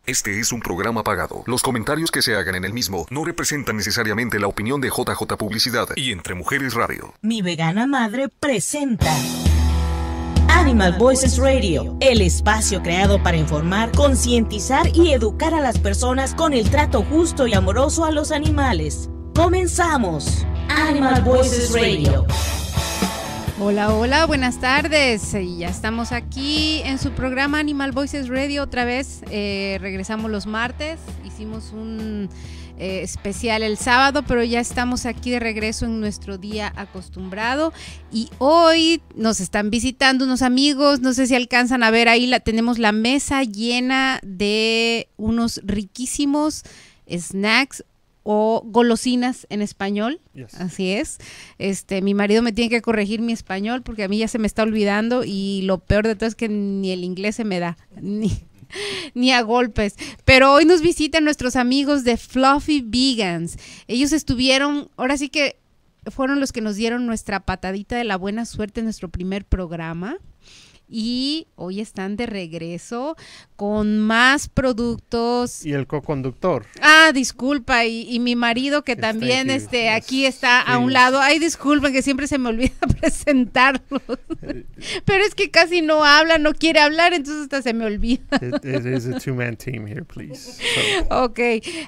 Este es un programa pagado. Los comentarios que se hagan en el mismo no representan necesariamente la opinión de JJ Publicidad y Entre Mujeres Radio. Mi vegana madre presenta Animal Voices Radio, el espacio creado para informar, concientizar y educar a las personas con el trato justo y amoroso a los animales. ¡Comenzamos! Animal Voices Radio. Hola, hola, buenas tardes. Ya estamos aquí en su programa Animal Voices Radio otra vez. Regresamos los martes, hicimos un especial el sábado, pero ya estamos aquí de regreso en nuestro día acostumbrado. Y hoy nos están visitando unos amigos, no sé si alcanzan a ver ahí, tenemos la mesa llena de unos riquísimos snacks o golosinas en español. Yes. Así es. Mi marido me tiene que corregir mi español porque a mí ya se me está olvidando y lo peor de todo es que ni el inglés se me da, ni a golpes. Pero hoy nos visitan nuestros amigos de Fluffy Vegans. Ellos estuvieron, ahora sí que fueron los que nos dieron nuestra patadita de la buena suerte en nuestro primer programa. Y hoy están de regreso con más productos. Y el co-conductor. Ah, disculpa, y mi marido que también aquí está a un lado. Ay, disculpen que siempre se me olvida presentarlos. Pero es que casi no habla, no quiere hablar, entonces hasta se me olvida. It is a two-man team here, please. Ok,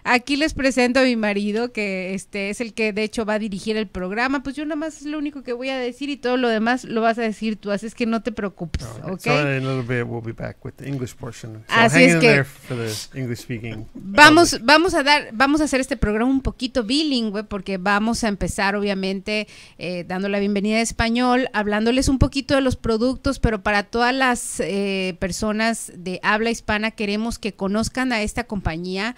aquí les presento a mi marido que es el que de hecho va a dirigir el programa. Pues yo nada más es lo único que voy a decir y todo lo demás lo vas a decir tú, así es que no te preocupes. Okay. So in a little bit we'll be back with the English portion. So así hang es in que there for the English speaking. Vamos a hacer este programa un poquito bilingüe porque vamos a empezar obviamente dando la bienvenida en español, hablándoles un poquito de los productos, pero para todas las personas de habla hispana queremos que conozcan a esta compañía.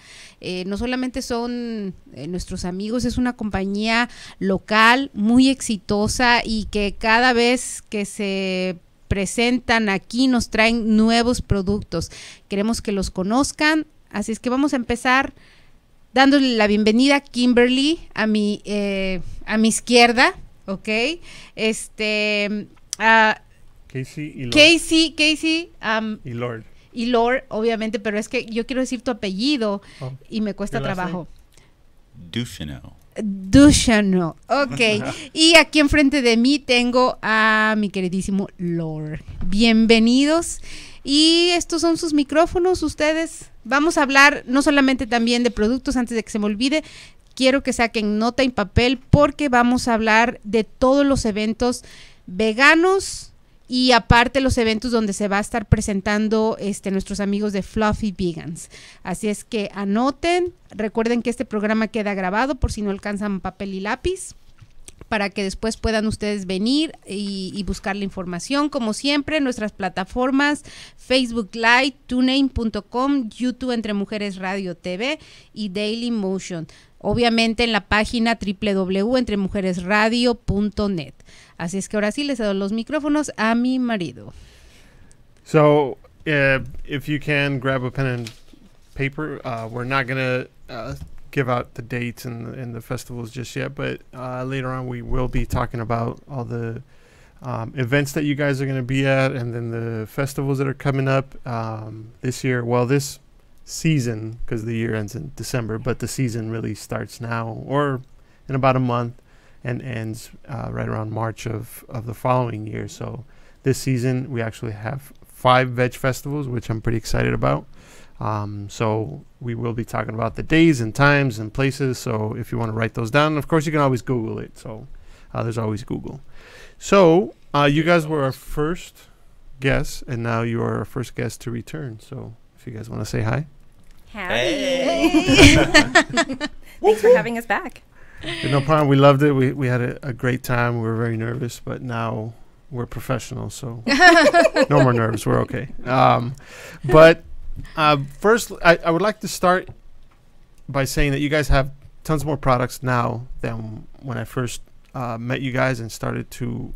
No solamente son nuestros amigos, es una compañía local muy exitosa y que cada vez que se presentan aquí nos traen nuevos productos. Queremos que los conozcan, así es que vamos a empezar dándole la bienvenida a Kimberly a mi izquierda, ¿ok? Casey y Lord. Casey y Lord, obviamente, pero es que yo quiero decir tu apellido y me cuesta trabajo. Duchano, ok. Y aquí enfrente de mí tengo a mi queridísimo Lord. Bienvenidos. Y estos son sus micrófonos, ustedes. Vamos a hablar no solamente también de productos, antes de que se me olvide, quiero que saquen nota en papel porque vamos a hablar de todos los eventos veganos y aparte los eventos donde se va a estar presentando nuestros amigos de Fluffy Vegans. Así es que anoten, recuerden que este programa queda grabado por si no alcanzan papel y lápiz, para que después puedan ustedes venir y buscar la información. Como siempre, nuestras plataformas, Facebook Live, TuneIn.com, YouTube Entre Mujeres Radio TV y Daily Motion. Obviamente en la página www.entremujeresradio.net. Así es que ahora sí les doy los micrófonos a mi marido. So, if you can grab a pen and paper, we're not going to give out the dates and the festivals just yet, but later on we will be talking about all the events that you guys are going to be at and then the festivals that are coming up this year. Well, this season, because the year ends in December, but the season really starts now or in about a month and ends right around March of the following year. So this season we actually have 5 veg festivals, which I'm pretty excited about. So we will be talking about the days and times and places. So if you want to write those down, of course you can always Google it. So there's always Google. So you guys were our first guest, and now you are our first guest to return. So if you guys want to say hi. Hey. Thanks for having us back. No problem. We loved it. We had a great time. We were very nervous, but now we're professionals, so no more nerves. We're okay. But first, I would like to start by saying that you guys have tons more products now than when I first met you guys and started to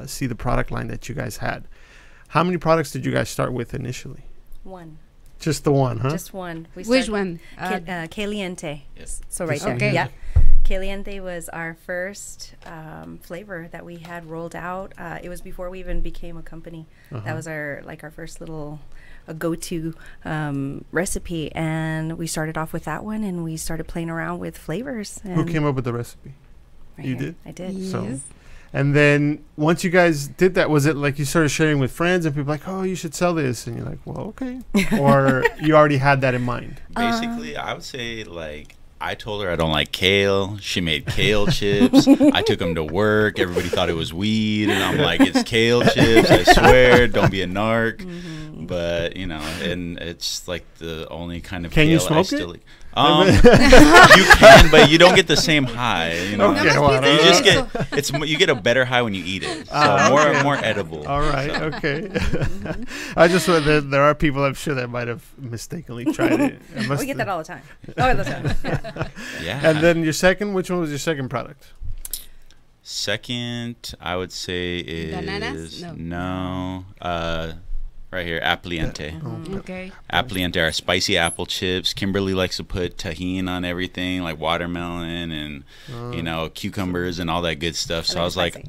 see the product line that you guys had. How many products did you guys start with initially? One. Just the one, huh? Just one. Which one? Caliente. Yes. So right there. Okay. Yeah. Caliente was our first flavor that we had rolled out. It was before we even became a company. That was our first little go-to recipe, and we started off with that one, and we started playing around with flavors. And Who came up with the recipe? right You here. did? I did. Yes. So, and then once you guys did that, was it like you started sharing with friends and people like, oh, you should sell this? And you're like, well, okay. Or you already had that in mind? Basically, I would say, like, I told her I don't like kale. She made kale chips. I took them to work. Everybody thought it was weed. And I'm like, it's kale chips. I swear. Don't be a narc. But, you know, and it's like the only kind of Can you kale smoke I still like. You can, but you don't get the same high. You know, Okay, well, you just So- get you get a better high when you eat it. So more edible. All right, okay. I just there are people I'm sure that might have mistakenly tried it. We get that all the time. All the time. Yeah. Yeah. And then your second, which one was your second product? Second, I would say Bananas? is No. right here, Apliente. Okay. Apliente are spicy apple chips. Kimberly likes to put tahini on everything, like watermelon and you know, cucumbers and all that good stuff. So I was like,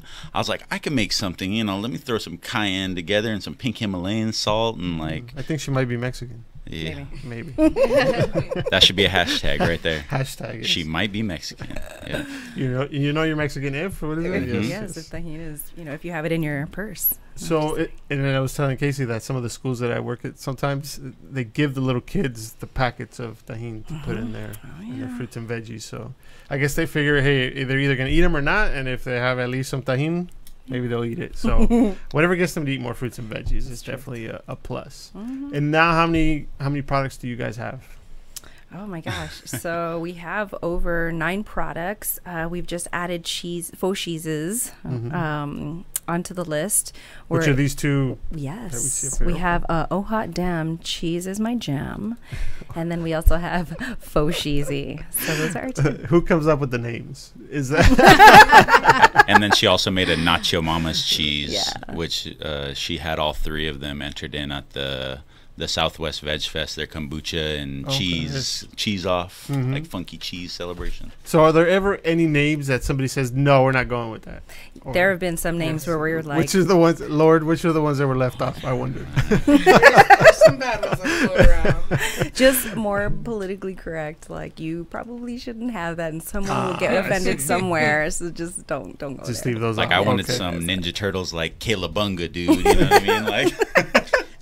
I can make something. You know, let me throw some cayenne together and some pink Himalayan salt and like, I think she might be Mexican. yeah, Maybe. that should be a hashtag right there. Hashtag. She might be Mexican. Yeah. You know you're Mexican if what is it? Mhm. Yes, if tahini is, if you have it in your purse. So, and then I was telling Casey that some of the schools that I work at, sometimes they give the little kids the packets of tahini to put in there, and the fruits and veggies. So, I guess they figure, hey, they're either going to eat them or not, and if they have at least some tahini, maybe they'll eat it. So, whatever gets them to eat more fruits and veggies is definitely a plus. And now, how many products do you guys have? Oh my gosh. So we have over 9 products. We've just added faux cheeses onto the list. Which are these two? Yes. that we see up here? We have Oh Hot Damn, Cheese is My Jam. And then we also have Faux Cheesy. So those are our 2. Who comes up with the names? Is that And then she also made a Nacho Mama's cheese, Yeah. which she had all 3 of them entered in at the Southwest Veg Fest, their kombucha and Okay. cheese off, Mhm. like funky cheese celebration. so? Are there ever any names that somebody says no, we're not going with that? Or- There have been some names where we were like, which is the ones, Lord? Which are the ones that were left off? I wonder. Some bad ones that float around. just more politically correct. Like, you probably shouldn't have that, and someone will get I offended see. somewhere. So just don't go Just there. leave those. Like off. I wanted Okay. some Ninja Turtles, like Calabunga, dude. You know what I mean? Like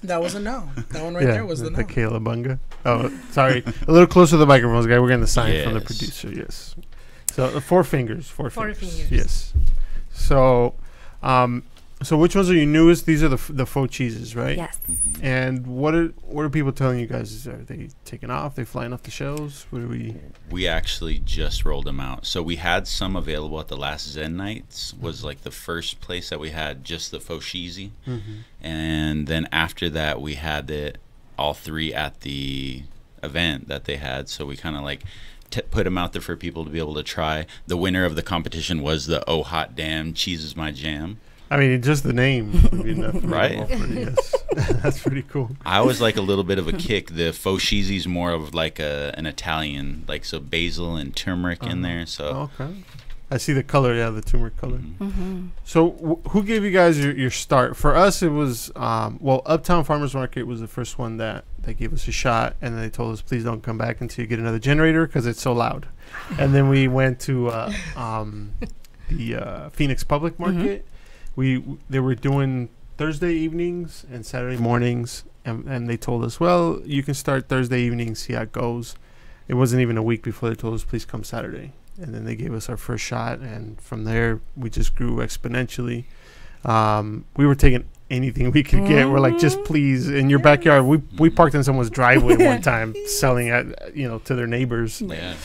That was a no. That one right there was the no. Calabunga. Oh, sorry. A little closer to the microphones, guy. We're getting the sign from the Yes. producer. Yes. So 4 fingers. Four fingers. Yes. So, so which ones are your newest? These are the faux cheeses, right? Yes. And what are people telling you guys? Are they taking off? They flying off the shelves? What are we? we actually just rolled them out. So we had some available at the last Zen Nights. Was like the first place that we had just the faux cheesy, and then after that we had it all 3 at the event that they had. So we kind of like put them out there for people to be able to try. The winner of the competition was the Oh Hot Damn Cheese is My Jam. I mean, just the name would be enough. Right? Yes. That's pretty cool. I was like a little bit of a kick. The faux cheesy's more of like an Italian, like so basil and turmeric in there. So Okay. I see the color. Yeah, the turmeric color. So, who gave you guys your start? For us, it was Uptown Farmers Market was the first one that they gave us a shot, and they told us, please don't come back until you get another generator because it's so loud. And then we went to the Phoenix Public Market. They were doing Thursday evenings and Saturday mornings, and they told us, well, you can start Thursday evenings, see how it goes. It wasn't even a week before they told us, please come Saturday. And then they gave us our first shot, and from there we just grew exponentially. We were taking anything we could get. We're like, just please, in your backyard. We parked in someone's driveway one time, selling at to their neighbors. yeah.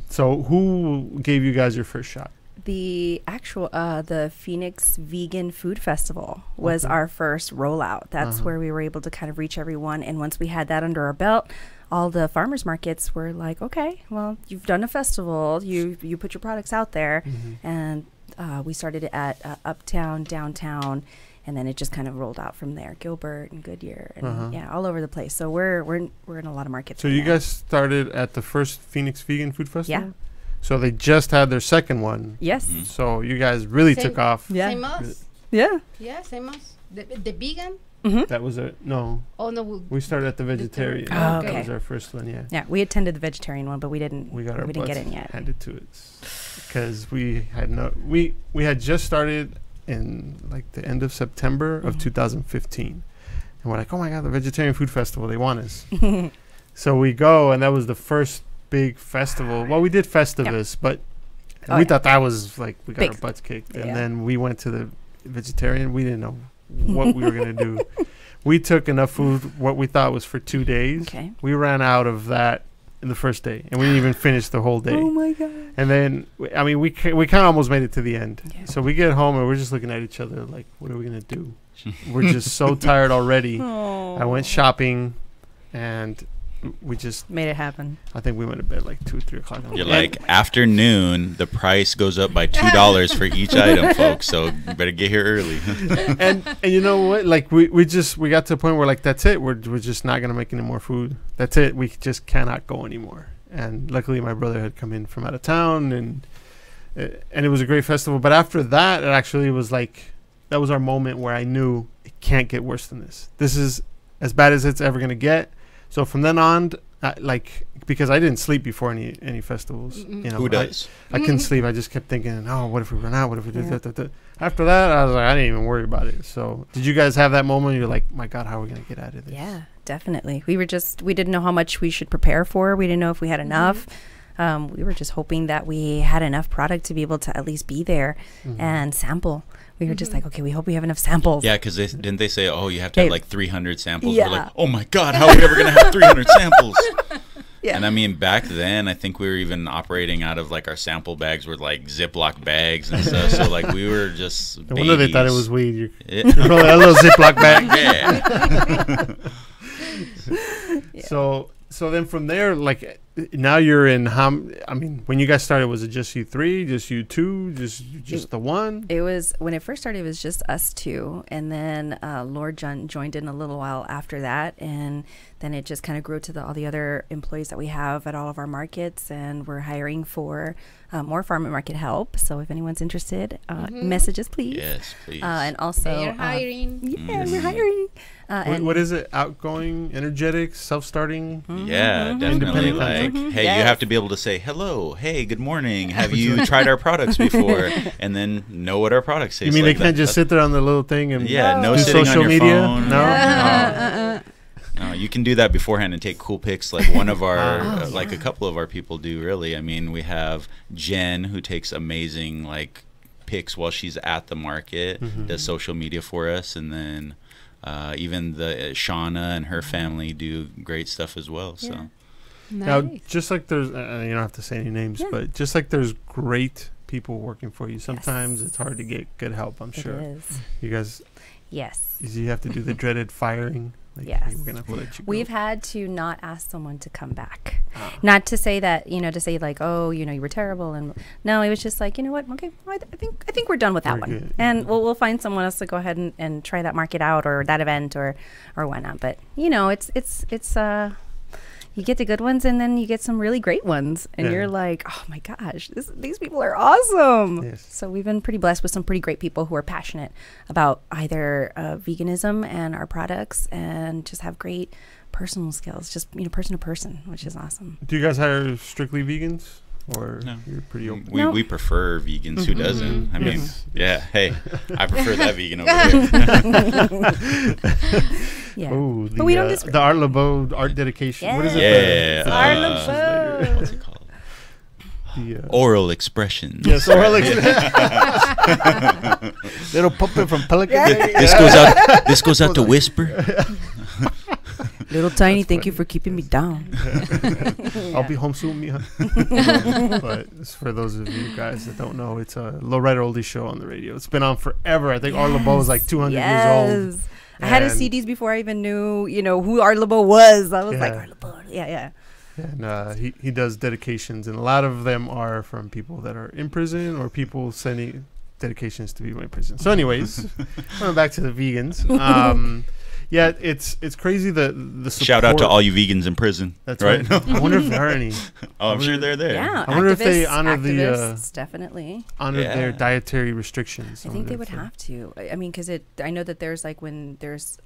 So who gave you guys your first shot? The actual the Phoenix Vegan Food Festival was our first rollout. That's where we were able to kind of reach everyone. And once we had that under our belt, all the farmers markets were like, okay, well, you've done a festival, you put your products out there, and we started it at Uptown, Downtown, and then it just kind of rolled out from there. Gilbert and Goodyear, and all over the place. So we're in a lot of markets. So right you now. guys started at the first Phoenix Vegan Food Festival? Yeah. So they just had their second one. Yes. Mhm. So you guys really Same. took off. Yeah. Same us. Yeah. Yeah, same us. The vegan? That was it. No, Oh, no. we started at the vegetarian. Oh, That okay. was our first one. Yeah. Yeah, we attended the vegetarian one, but we didn't. We got our didn't get butts in yet. handed to us because we had we had just started in like the end of September of 2015, and we're like, oh my god, the Vegetarian Food Festival, they want us. So we go, and that was the first big festival. Well, we did Festivus, but Oh, we yeah. thought that was like we got Big. our butts kicked, Yeah. and then we went to the vegetarian. We didn't know what we were gonna do. We took enough food, what we thought was for 2 days. Okay. We ran out of that in the first day, and we didn't even finish the whole day. Oh my god. And then, I mean, we kind of almost made it to the end. Yeah. So we get home, and we're just looking at each other like, what are we going to do? We're just so tired already. Oh. I went shopping, and we just, Made it happen. I think we went to bed like 2 or 3 o'clock. You're like, afternoon, the price goes up by $2 for each item, folks. So you better get here early. and you know what? Like, we got to the point where, like, that's it. We're just not going to make any more food. That's it. We just cannot go anymore. And luckily, my brother had come in from out of town, and it was a great festival. But after that, it actually was like, that was our moment where I knew it can't get worse than this. This is as bad as it's ever going to get. So from then on, like, because I didn't sleep before any festivals. You know, Who does? I couldn't sleep. I just kept thinking, oh, what if we run out? What if we do Yeah. that? After that, I was like, I didn't even worry about it. So did you guys have that moment? You're like, my God, how are we going to get out of this? Yeah, definitely. We didn't know how much we should prepare for. We didn't know if we had enough. We were just hoping that we had enough product to be able to at least be there and sample. We were just like, okay, we hope we have enough samples. Yeah, because didn't they say, oh, you have to have They- like 300 samples? Yeah. We're like, oh my God, how are we ever going to have 300 samples? Yeah. And I mean, back then, I think we were even operating out of like our sample bags were like Ziploc bags and stuff. So like we were just No wonder they thought it babies. was weed. You're Yeah. probably a little Ziploc bag. Yeah. So then from there, like, now you're in I mean, when you guys started, was it just you 3, just you 2, just the one? It was, when it first started, it was just us 2. And then Lord John joined in a little while after that. And then it just kind of grew to all the other employees that we have at all of our markets. And we're hiring for more farm and market help. So if anyone's interested, messages, please. Yes, please. And also, They're hiring. yeah, we're hiring. And What is it? Outgoing, energetic, self-starting? Yeah, definitely. Independent Like, contractor. hey, you have to be able to say hello, hey, good morning. Have you tried our products before? And then know what our products taste You mean like. they can't just sit there on the little thing and Yeah, no do sitting social on your media? phone. No? No, you can do that beforehand and take cool pics like one of our, like a couple of our people do, really. I mean, we have Jen, who takes amazing, like, pics while she's at the market, does social media for us, and then even the Shauna and her family do great stuff as well. So Yeah. Now, Nice. just like there's, you don't have to say any names, Yeah. but just like there's great people working for you, sometimes it's hard to get good help, I'm it sure. is. You guys, Yes. you have to do the dreaded firing. Like, Yes. hey, we're going to have to let you go. We've had to not ask someone to come back. Not to say that, to say like, oh, you were terrible. And no, it was just like, you know what? Okay, well, I think we're done with that We're one. good. And we'll find someone else to go ahead and try that market out or that event or whatnot. But, it's you get the good ones and then you get some really great ones. And Yeah. you're like, oh my gosh, these people are awesome. Yes. So we've been pretty blessed with some pretty great people who are passionate about either veganism and our products and just have great personal skills, just, person to person, which is awesome. Do you guys hire strictly vegans? Or No. you're pretty open? No. we prefer vegans. Who doesn't? I mean, Yes. yeah, hey, I prefer that vegan over there. Yeah. Oh, But we don't disagree. the Art LeBeau art dedication. What is it? Yeah. The- Art uh, LeBeau. What's it called? The, Oral expressions. yes, oral little puppet from Pelican. Bay. This goes out to Whisper. Little Tiny, thank you for keeping me down. I'll be home soon, Mija. But it's for those of you guys that don't know, it's a Lowrider Oldie show on the radio. It's been on forever. I think Art LeBeau is like 200 years old. I had his And- CDs before I even knew, who Art LeBeau was. I was like, Yeah. Art LeBeau. Yeah. And he does dedications, and a lot of them are from people that are in prison or people sending dedications to people in prison. So anyways, going back to the vegans. Yeah, it's crazy the support. Shout out to all you vegans in prison. That's right. I wonder if there are any. Oh, I'm sure they're there. Yeah, I wonder if they activists- honor activists, definitely. their dietary restrictions. I think they would have to. I mean, because I know that there's like when there's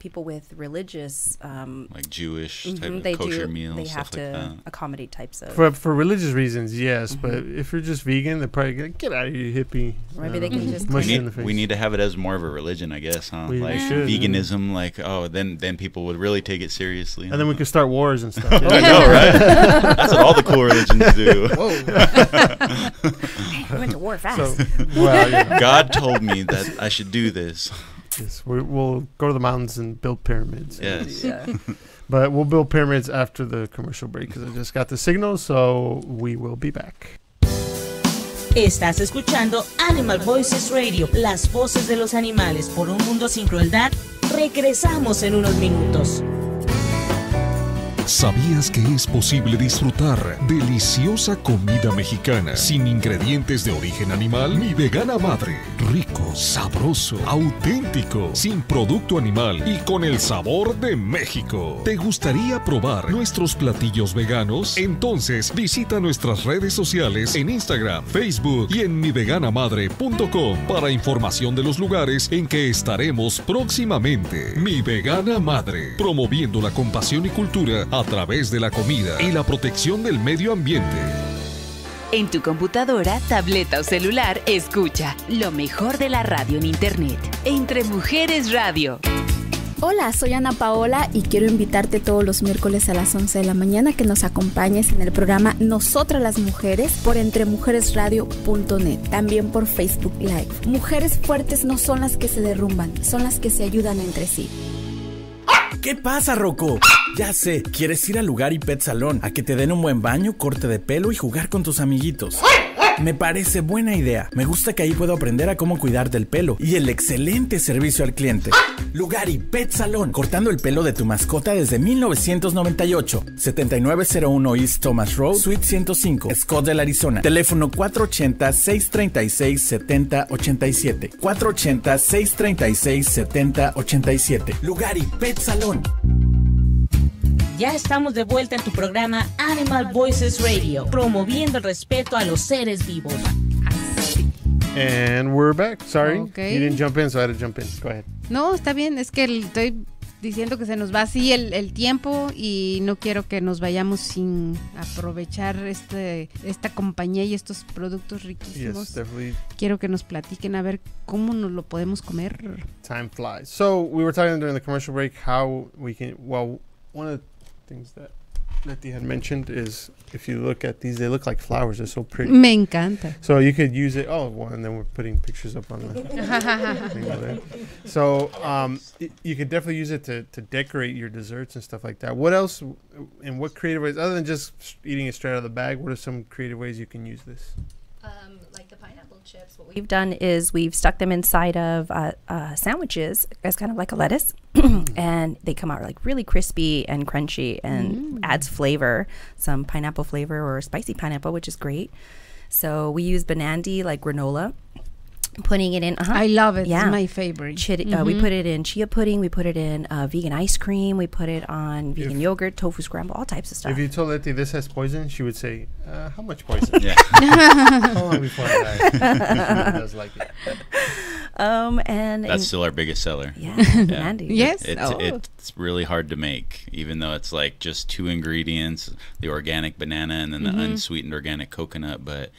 people with religious Like Jewish type mhm, of they kosher do. meals, They have stuff like to that. accommodate types of. For religious reasons, yes, but if you're just vegan, they're probably gonna get out of here, hippie. Or maybe they can just mush We you in the face. need to have it as more of a religion, I guess, huh? We Like should, yeah. veganism, like then people would really take it seriously. and then we could start wars and stuff. I know, right? That's what all the cool religions do. we went to war fast. So, well, yeah. God told me that I should do this. Yes, we'll go to the mountains and build pyramids. Yes. yeah. But we'll build pyramids after the commercial break because I just got the signal, so we will be back. Estás escuchando Animal Voices Radio, las voces de los animales por un mundo sin crueldad. Regresamos en unos minutos. ¿Sabías que es posible disfrutar deliciosa comida mexicana sin ingredientes de origen animal? Mi Vegana Madre. Rico, sabroso, auténtico, sin producto animal y con el sabor de México. ¿Te gustaría probar nuestros platillos veganos? Entonces visita nuestras redes sociales en Instagram, Facebook y en miveganamadre.com para información de los lugares en que estaremos próximamente. Mi Vegana Madre, promoviendo la compasión y cultura a través de la comida y la protección del medio ambiente. En tu computadora, tableta o celular, escucha lo mejor de la radio en internet. Entre Mujeres Radio. Hola, soy Ana Paola y quiero invitarte todos los miércoles a las 11 de la mañana que nos acompañes en el programa Nosotras las Mujeres por entremujeresradio.net, también por Facebook Live. Mujeres fuertes no son las que se derrumban, son las que se ayudan entre sí. ¿Qué pasa, Rocco? Ya sé, quieres ir al Lugar y Pet Salón a que te den un buen baño, corte de pelo y jugar con tus amiguitos. Me parece buena idea. Me gusta que ahí puedo aprender a cómo cuidar del pelo y el excelente servicio al cliente. Lugar y Pet Salón, cortando el pelo de tu mascota desde 1998. 7901 East Thomas Road, Suite 105, Scottsdale, Arizona. Teléfono 480-636-7087. 480-636-7087. Lugar y Pet Salón. Ya estamos de vuelta en tu programa Animal Voices Radio, promoviendo el respeto a los seres vivos. And we're back. Sorry, Okay. you didn't jump in, so I had to jump in. Go ahead. No, está bien, es que estoy diciendo que se nos va así el tiempo y no quiero que nos vayamos sin aprovechar esta compañía y estos productos riquísimos. Yes, definitely. Quiero que nos platiquen a ver cómo nos lo podemos comer. Time flies. So we were talking during the commercial break how we can. Well, one of the things that Letty had mentioned is if you look at these, they look like flowers. They're so pretty. Me encanta. So you could use it. Oh, well, and then we're putting pictures up on the thing over there. So you could definitely use it to decorate your desserts and stuff like that. What else? And what creative ways, other than just eating it straight out of the bag, what are some creative ways you can use this? Like the pineapple chips, what we've done is we've stuck them inside of sandwiches as kind of like a lettuce, and they come out like really crispy and crunchy and adds flavor, some pineapple flavor or spicy pineapple, which is great. So we use Banandi, like granola, putting it in. I love it. Yeah. It's my favorite. We put it in chia pudding. We put it in vegan ice cream. We put it on vegan yogurt, tofu scramble, all types of stuff. If you told Letty this has poison, she would say, how much poison? Yeah. How long before I die? She does like it. And That's still our biggest seller. yeah, Banandi. Yes. It's really hard to make, even though it's like just 2 ingredients, the organic banana and then the unsweetened organic coconut. But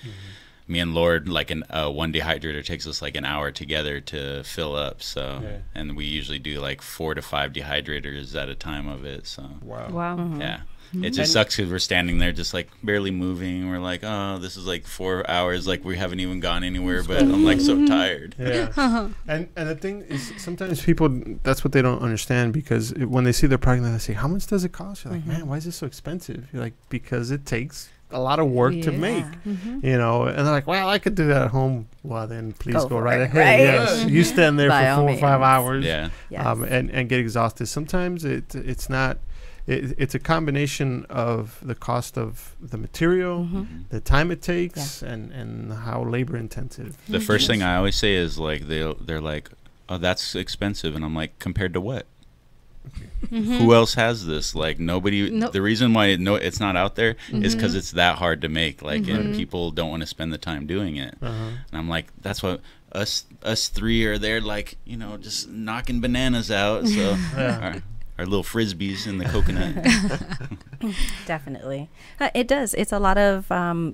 me and Lord, like one dehydrator takes us like an hour together to fill up. So, and we usually do like 4 to 5 dehydrators at a time of it. So, Wow. yeah. It just sucks because we're standing there just like barely moving. We're like, oh, this is like 4 hours. Like we haven't even gone anywhere, but I'm like so tired. Yeah. And the thing is, sometimes people, that's what they don't understand, because when they see their product, they say, how much does it cost? You're like, man, why is this so expensive? You're like, because it takes a lot of work to make, you know. And they're like, well, I could do that at home. Well, then please go right ahead. Right? Yes. You stand there By for all 4 or 5 means. hours Yeah. Yes. and get exhausted. Sometimes it's not. It's a combination of the cost of the material, the time it takes, and how labor intensive. The first thing I always say is like they're like, oh, that's expensive. And I'm like, compared to what? Who else has this? Like nobody. The reason why it's not out there is because it's that hard to make. Like, and people don't want to spend the time doing it. And I'm like, that's what us three are there, like, you know, just knocking bananas out. So our little frisbees in the coconut. Definitely. It does. It's a lot of,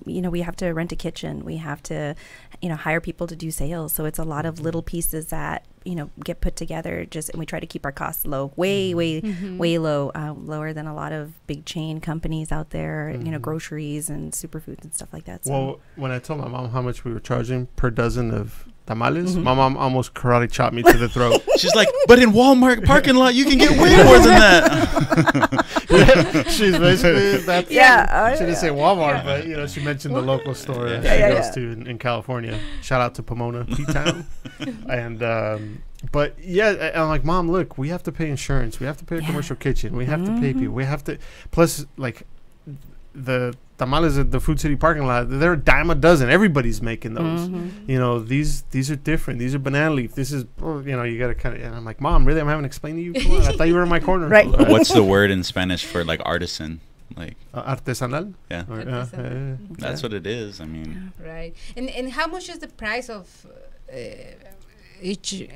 you know, we have to rent a kitchen. We have to, you know, hire people to do sales. So it's a lot of little pieces that, you know, get put together and we try to keep our costs low, way low, lower than a lot of big chain companies out there, you know, groceries and superfoods and stuff like that. So. Well, when I told my mom how much we were charging per dozen of tamales, my mom almost karate chopped me to the throat. She's like, but in Walmart parking lot, you can get way more than that. She's basically that. She didn't say Walmart, but, you know, she mentioned the local store she goes to in California. Shout out to Pomona, P-Town. And, but yeah, I'm like, Mom, look, we have to pay insurance. We have to pay a commercial kitchen. We have to pay people. We have to, plus, like, the tamales at the Food City parking lot, they're a dime a dozen. Everybody's making those. You know, these are different. These are banana leaf. This is, you know, you got to kind of, and I'm like, Mom, really? I'm having to explain to you? Come on, I thought you were in my corner. Right. What's the word in Spanish for, like, artisan? Like artesanal? Yeah. That's what it is. I mean. Right. And how much is the price of each,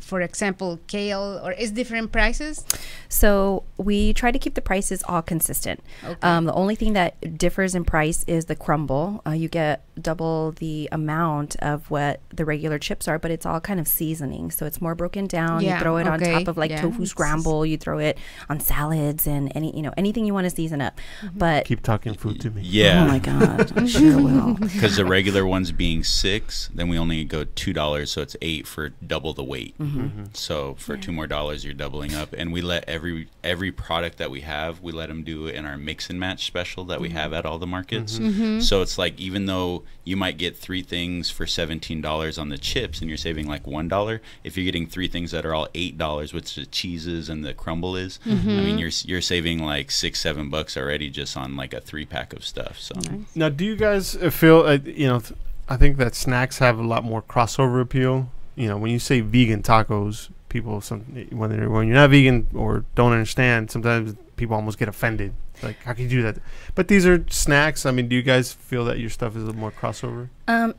for example, kale, or is different prices? So we try to keep the prices all consistent. Okay. The only thing that differs in price is the crumble. You get double the amount of what the regular chips are, but it's all kind of seasoning. So it's more broken down. You throw it on top of like tofu scramble. You throw it on salads and anything you want to season up. But keep talking food to me. Yeah. Oh my God, I sure will. Because the regular ones being $6, then we only go $2, so it's $8 for double the weight. So for $2 more, you're doubling up. And we let every product that we have, we let them do in our mix and match special that we have at all the markets. So it's like, even though you might get 3 things for $17 on the chips and you're saving like $1, if you're getting 3 things that are all $8, which the cheeses and the crumble is, I mean, you're saving like $6-7 already just on like a 3-pack of stuff. So now, do you guys feel you know, I think that snacks have a lot more crossover appeal. You know, when you say vegan tacos, people when you're not vegan or don't understand, sometimes people almost get offended. Like, how can you do that? But these are snacks. I mean, do you guys feel that your stuff is a little more crossover?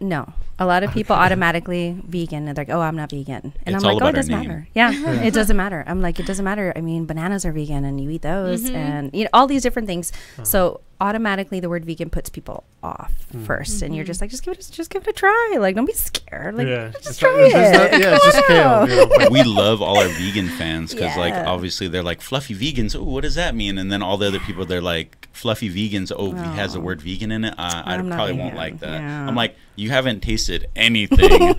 No. A lot of people automatically vegan, and they're like, oh, I'm not vegan. And it's I'm like, all oh, about it doesn't our name. matter. Yeah, it doesn't matter. I'm like, it doesn't matter. I mean, bananas are vegan, and you eat those, and you know, all these different things. So automatically, the word vegan puts people off first, and you're just like, just give it a try. Like, don't be scared. Like, just try it. It's just kale. You know, we love all our vegan fans because, like, obviously they're like, fluffy vegans. Oh, what does that mean? And then all the other people, they're like, fluffy vegans. Oh, he has the word vegan in it. I probably won't like that. Yeah. I'm like, you haven't tasted anything.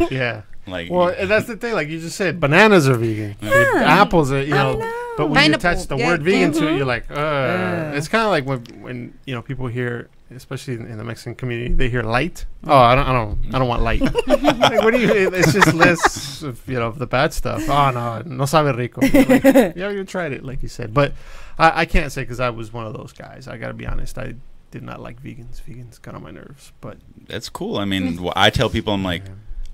Like, well, and that's the thing. Like you just said, bananas are vegan. Apples are, you know. But when you attach the word vegan to it, you're like, it's kind of like when you know, people hear, especially in the Mexican community, they hear light. Oh, I don't want light. Like, what do you? It's just less of, you know, of the bad stuff. Oh no sabe rico. Like, yeah, you tried it, like you said. But I can't say, because I was one of those guys. I got to be honest. I did not like vegans. Vegans got on my nerves. But that's cool. I mean, I tell people, I'm like,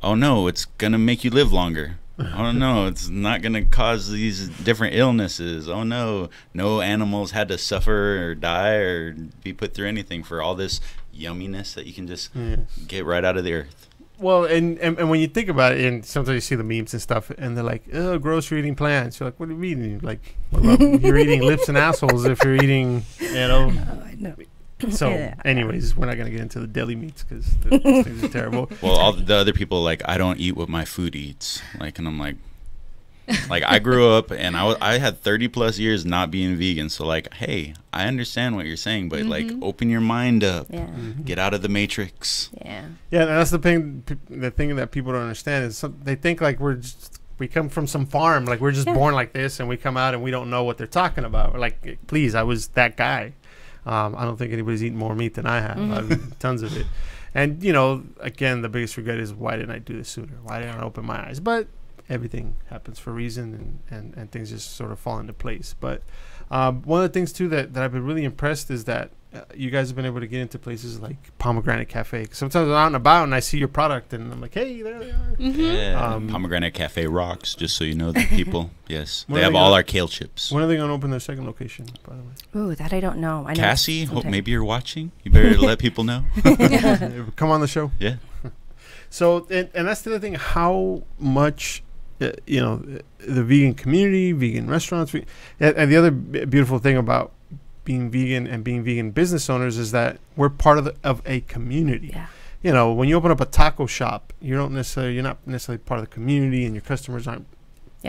oh no, it's gonna make you live longer. Oh no, it's not gonna cause these different illnesses. Oh no, no animals had to suffer or die or be put through anything for all this yumminess that you can just get right out of the earth. Well, and when you think about it, and sometimes you see the memes and stuff, and they're like, oh, gross, you're eating plants. You're like, what do you mean? Like, what about you're eating lips and assholes if you're eating, you know. I know. So, anyways, we're not going to get into the deli meats because those things are terrible. Well, all the other people, like, I don't eat what my food eats. Like, and I'm like, I grew up and I had 30 plus years not being vegan. So, like, hey, I understand what you're saying, but like, open your mind up, get out of the matrix. Yeah, and that's the thing. The thing that people don't understand is they think like we come from some farm, like we're just born like this, and we come out and we don't know what they're talking about. We're like, please, I was that guy. I don't think anybody's eaten more meat than I have. I've eaten tons of it. And, you know, again, the biggest regret is, why didn't I do this sooner? Why didn't I open my eyes? But everything happens for a reason, and things just sort of fall into place. But one of the things, too, that I've been really impressed is that you guys have been able to get into places like Pomegranate Cafe. Sometimes I'm out and about and I see your product and I'm like, hey, there they are. Yeah, Pomegranate Cafe rocks, just so you know, the people. Yes, When they are have they all gonna- our kale chips. When are they going to open their second location, by the way? Ooh, that I don't know. I know Cassie, hope sometime- maybe you're watching. You better let people know. Come on the show. Yeah. So, and that's the other thing, how much, the vegan community, vegan restaurants, and the other beautiful thing about being vegan and being vegan business owners is that we're part of a community. Yeah. When you open up a taco shop, you're not necessarily part of the community, and your customers aren't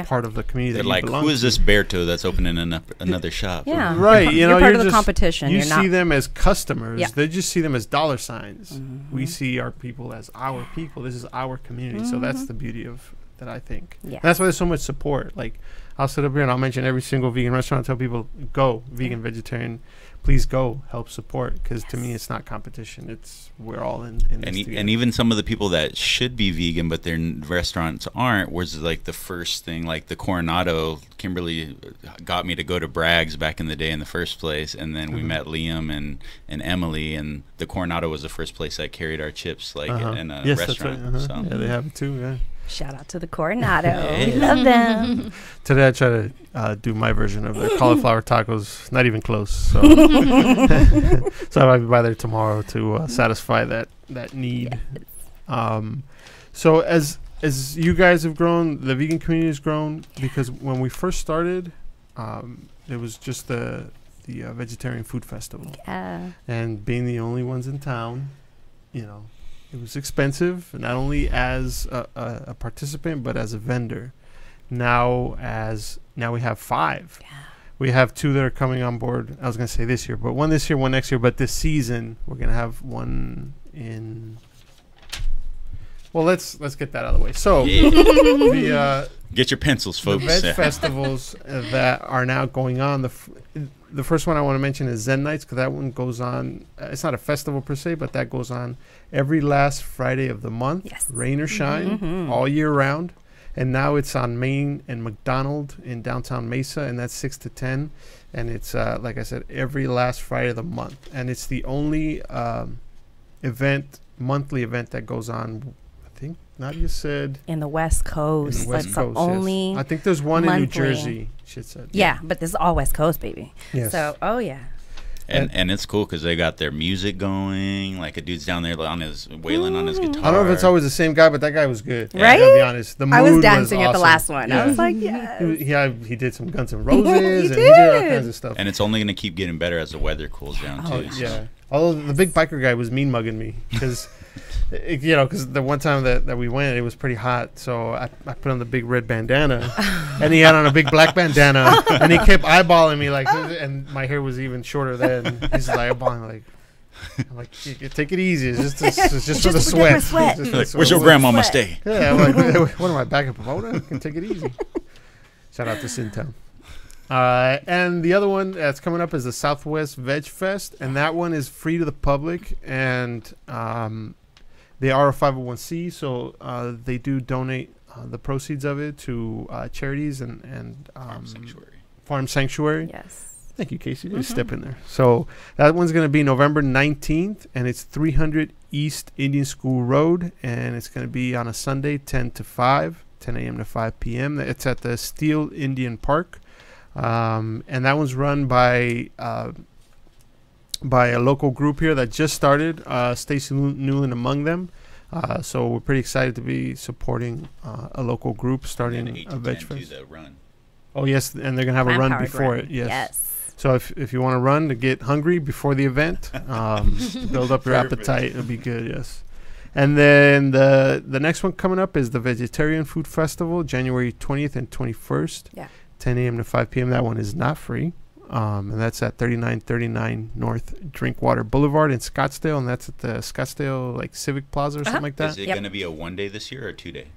part of the community. They're that like, you belong who is to. this Berto that's opening another shop? Yeah. Right, You're part of the just- competition. You You're see not- them as customers. Yeah. They just see them as dollar signs. We see our people as our people. This is our community. So that's the beauty of that, I think. Yeah. That's why there's so much support. Like, I'll sit up here and I'll mention every single vegan restaurant. Tell people, go vegan, vegetarian. Please go help support, because to me it's not competition. It's we're all in this together. And even some of the people that should be vegan but their restaurants aren't, was like the first thing, like the Coronado. Kimberly got me to go to Bragg's back in the day in the first place, and then we met Liam and Emily, and the Coronado was the first place that carried our chips in a yes, restaurant. that's right. So. Yeah, they have it too. Yeah. Shout out to the Coronado. We Yeah. love them. Today I try to do my version of their cauliflower tacos. Not even close. So, so I might be by there tomorrow to satisfy that need. So as you guys have grown, the vegan community has grown, because when we first started, it was just the vegetarian food festival, and being the only ones in town, it was expensive, not only as a participant but as a vendor. Now we have 5. We have 2 that are coming on board. I was going to say this year, but one this year, one next year. But this season, we're going to have one in. Well, let's get that out of the way. So, get your pencils, folks. The veg festivals that are now going on. The first one I want to mention is Zen Nights, because that one goes on. It's not a festival per se, but that goes on every last Friday of the month, rain or shine, all year round. And now it's on Main and McDonald in downtown Mesa, and that's 6 to 10. And it's, like I said, every last Friday of the month. And it's the only monthly event that goes on, I think Nadia said. In the West Coast. In the West That's Coast, the only yes. I think there's one in New monthly. Jersey, she said. Yeah, but this is all West Coast, baby. Yes. So, oh, yeah. And it's cool because they got their music going. Like a dude's down there on his wailing on his guitar. I don't know if it's always the same guy, but that guy was good. Right? I gotta be honest. The mood I was dancing at the awesome. last one. Yeah. I was like, yes. He did some Guns N' Roses, and he did all kinds of stuff. And it's only going to keep getting better as the weather cools down, too. Oh, yeah. Although the big biker guy was mean mugging me because, because the one time that we went, it was pretty hot. So I put on the big red bandana, and he had on a big black bandana, and he kept eyeballing me and my hair was even shorter then. He's like eyeballing I'm like, take it easy. It's just for the sweat. Where's your grandmama stay? Yeah, I'm like, what am I back in Pomona? I can take it easy. Shout out to Sintown. And the other one that's coming up is the Southwest Veg Fest, and that one is free to the public, and they are a 501c, so they do donate the proceeds of it to charities and Farm Sanctuary. Yes. Thank you, Casey. Just step in there. So that one's going to be November 19th, and it's 300 East Indian School Road, and it's going to be on a Sunday, 10 a.m. to 5 p.m. It's at the Steel Indian Park. And that one's run by a local group here that just started, Stacy Newland among them. So we're pretty excited to be supporting a local group starting a veg fest. Oh yes, and they're gonna have a run before it. Yes. So if you want to run to get hungry before the event, build up your appetite, it'll be good. Yes. And then the next one coming up is the Vegetarian Food Festival, January 20th and 21st. Yeah. 10 a.m. to 5 p.m. That one is not free. And that's at 3939 North Drinkwater Boulevard in Scottsdale. And that's at the Scottsdale Civic Plaza or something like that. Is it going to be a 1 day this year or a 2 day?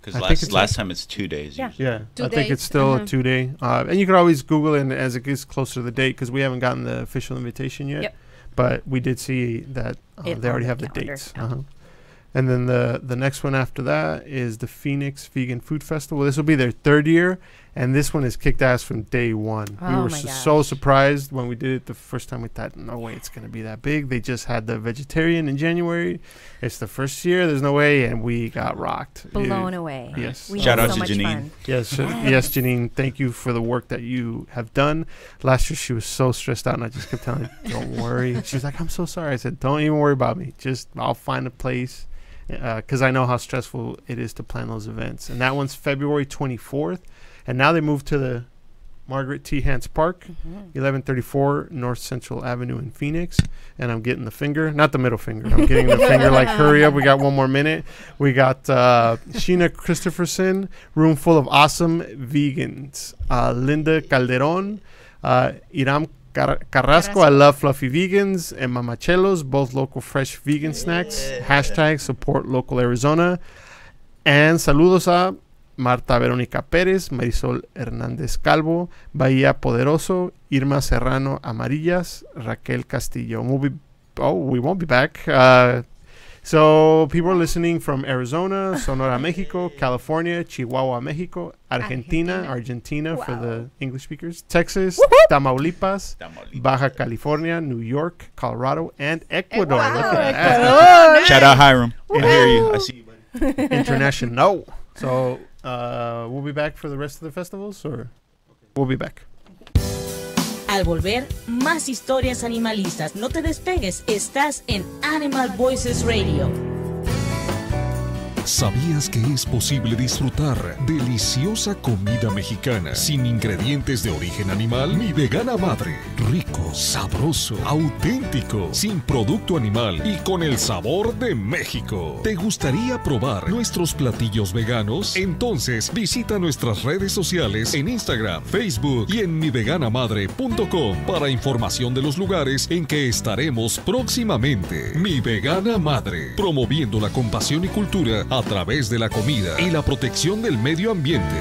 I Because think last time it's 2 days. Yeah. Yeah, 2 I think days. it's still a 2 day. And you can always Google it as it gets closer to the date, because we haven't gotten the official invitation yet. Yep. But we did see that they already have the dates. And then the next one after that is the Phoenix Vegan Food Festival. This will be their 3rd year, And this one has kicked ass from day one. We Oh were my so gosh. surprised when we did it the first time. We thought, no way it's going to be that big. They just had the vegetarian in January. It's the first year. There's no way. And we got rocked. Blown It- away. Yes. We Shout had out so to much Janine. fun. Yes, yes, Janine. Thank you for the work that you have done. Last year she was so stressed out, and I just kept telling her, "Don't worry." She was like, "I'm so sorry." I said, "Don't even worry about me. Just I'll find a place." Because I know how stressful it is to plan those events. And that one's February 24th. And now they moved to the Margaret T. Hance Park, 1134 North Central Avenue in Phoenix. And I'm getting the finger, not the middle finger. I'm getting the finger like, hurry up. We got one more minute. We got Sheena Christopherson, room full of awesome vegans. Linda Calderon, Iram Carrasco, I love fluffy vegans, and Mamachelos, both local fresh vegan snacks. Hashtag support local Arizona. And saludos a Marta Verónica Pérez, Marisol Hernández Calvo, Bahía Poderoso, Irma Serrano Amarillas, Raquel Castillo. We won't be back. So people are listening from Arizona, Sonora, Mexico, California, Chihuahua, Mexico, Argentina for the English speakers, Texas, Tamaulipas, Baja California, New York, Colorado, and Ecuador. Look at that. Shout out Hiram. I hear you. I see you, buddy. International. So we'll be back for the rest of the festivals, or we'll be back. Al volver, más historias animalistas. No te despegues, estás en Animal Voices Radio. ¿Sabías que es posible disfrutar deliciosa comida mexicana sin ingredientes de origen animal? Mi Vegana Madre. Rico, sabroso, auténtico, sin producto animal y con el sabor de México. ¿Te gustaría probar nuestros platillos veganos? Entonces visita nuestras redes sociales en Instagram, Facebook y en miveganamadre.com para información de los lugares en que estaremos próximamente. Mi Vegana Madre, promoviendo la compasión y cultura a través de la comida y la protección del medio ambiente.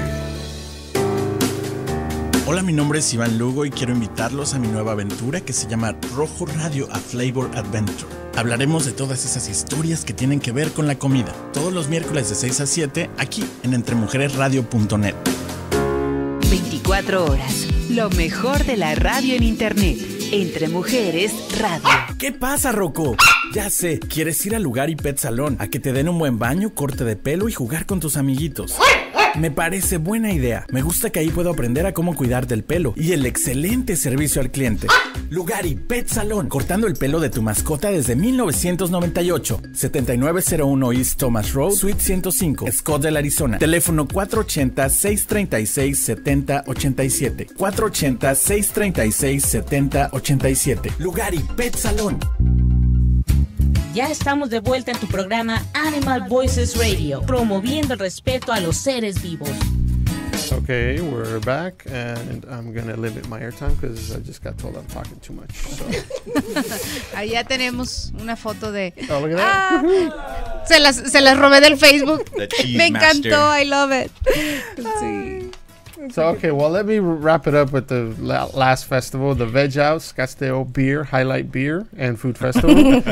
Hola, mi nombre es Iván Lugo y quiero invitarlos a mi nueva aventura que se llama Rojo Radio A Flavor Adventure. Hablaremos de todas esas historias que tienen que ver con la comida, todos los miércoles de 6 a 7 aquí en entremujeresradio.net. 24 horas, lo mejor de la radio en internet. Entre Mujeres Radio. ¿Qué pasa, Rocco? Ya sé, quieres ir al Lugar y Pet Salón a que te den un buen baño, corte de pelo y jugar con tus amiguitos. Me parece buena idea. Me gusta que ahí puedo aprender a cómo cuidar del pelo y el excelente servicio al cliente. Lugar y Pet Salón, cortando el pelo de tu mascota desde 1998. 7901 East Thomas Road, Suite 105, Scottsdale, Arizona. Teléfono 480-636-7087. 480-636-7087. Lugar y Pet Salón. Ya estamos de vuelta en tu programa Animal Voices Radio, promoviendo el respeto a los seres vivos. Okay, we're back, and I'm going to limit my airtime because I just got told I'm talking too much. So. Ahí ya tenemos una foto de... Oh, look at that. Se las robé del Facebook. The cheese Me master. encantó, I love it. Sí. So, okay, well, let me wrap it up with the last festival, the Veg House, Scottsdale Beer, Highlight Beer and Food Festival.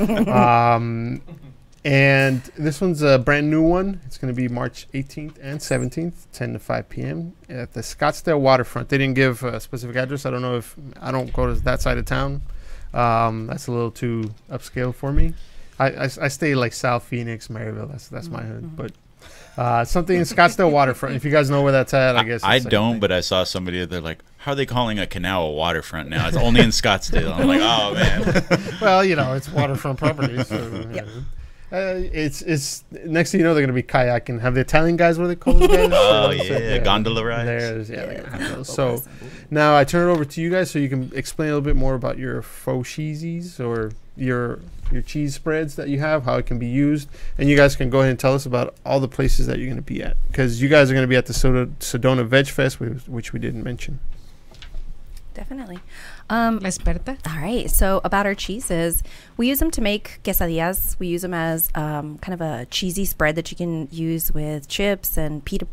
And this one's a brand new one. It's going to be March 18th and 17th, 10 to 5 p.m. at the Scottsdale Waterfront. They didn't give a specific address. I don't know if I don't go to that side of town. That's a little too upscale for me. I stay like South Phoenix, Maryville. That's my hood. But something in Scottsdale Waterfront. If you guys know where that's at, I guess. I it's like don't, but I saw somebody. They're like, "How are they calling a canal a waterfront now? It's only in Scottsdale." I'm like, "Oh man." Well, you know, it's waterfront property. So, Yep. It's next thing you know, they're going to be kayaking. Have the Italian guys, what do they call them guys? Oh, So, yeah, gondola rides. They're going to have those. So now I turn it over to you guys so you can explain a little bit more about your faux cheesies or your cheese spreads that you have, how it can be used. And you guys can go ahead and tell us about all the places that you're going to be at. Because you guys are going to be at the Sedona Veg Fest, which we didn't mention. Definitely. La experta. All right. So about our cheeses, we use them to make quesadillas. We use them as kind of a cheesy spread that you can use with chips and pita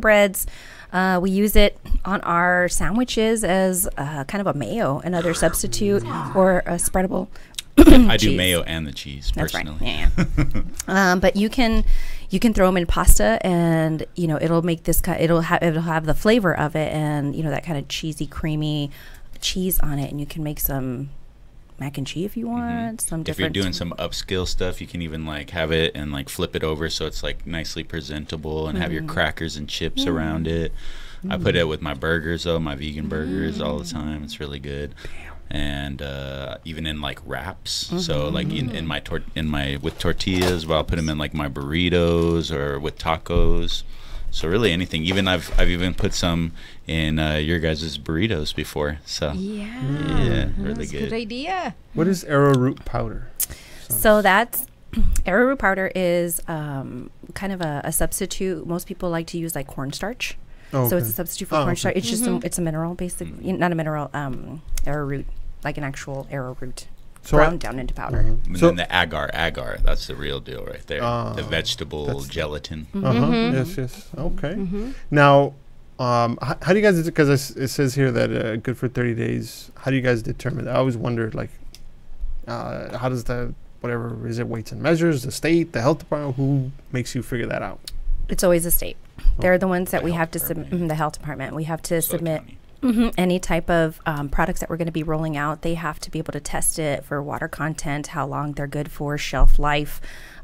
breads. We use it on our sandwiches as kind of a mayo, another substitute, or a spreadable. I do mayo and the cheese That's right. personally. Yeah. But you can you can throw them in pasta, and it'll make this it'll have the flavor of it, and that kind of cheesy, creamy cheese on it, and you can make some mac and cheese if you want. Some If different. you're doing some upscale stuff, you can even like have it and like flip it over so it's like nicely presentable, and have your crackers and chips around it. I put it with my burgers though, my vegan burgers all the time. It's really good. And even in like wraps, so like in my with tortillas, but I'll put them in like my burritos or with tacos. So really anything. Even I've even put some in your guys' burritos before. So yeah, really That's a good. good idea. What is arrowroot powder? So that's arrowroot powder is kind of a substitute. Most people like to use like cornstarch. Oh, So it's okay. a substitute for cornstarch. It's just it's a mineral, basically. Not a mineral, arrowroot, like an actual arrowroot, So ground down into powder. And So- then the agar, that's the real deal right there. The vegetable that's- gelatin. Yes. Okay. Now, how do you guys? Because it says here that good for 30 days. How do you guys determine that? I always wondered, like, how does the whatever is it? Weights and measures, the state, the health department. Who makes you figure that out? It's always the state. They're the ones that we health have to submit. The health department. We have to Soy submit County. any type of products that we're going to be rolling out. They have to be able to test it for water content, how long they're good for, shelf life,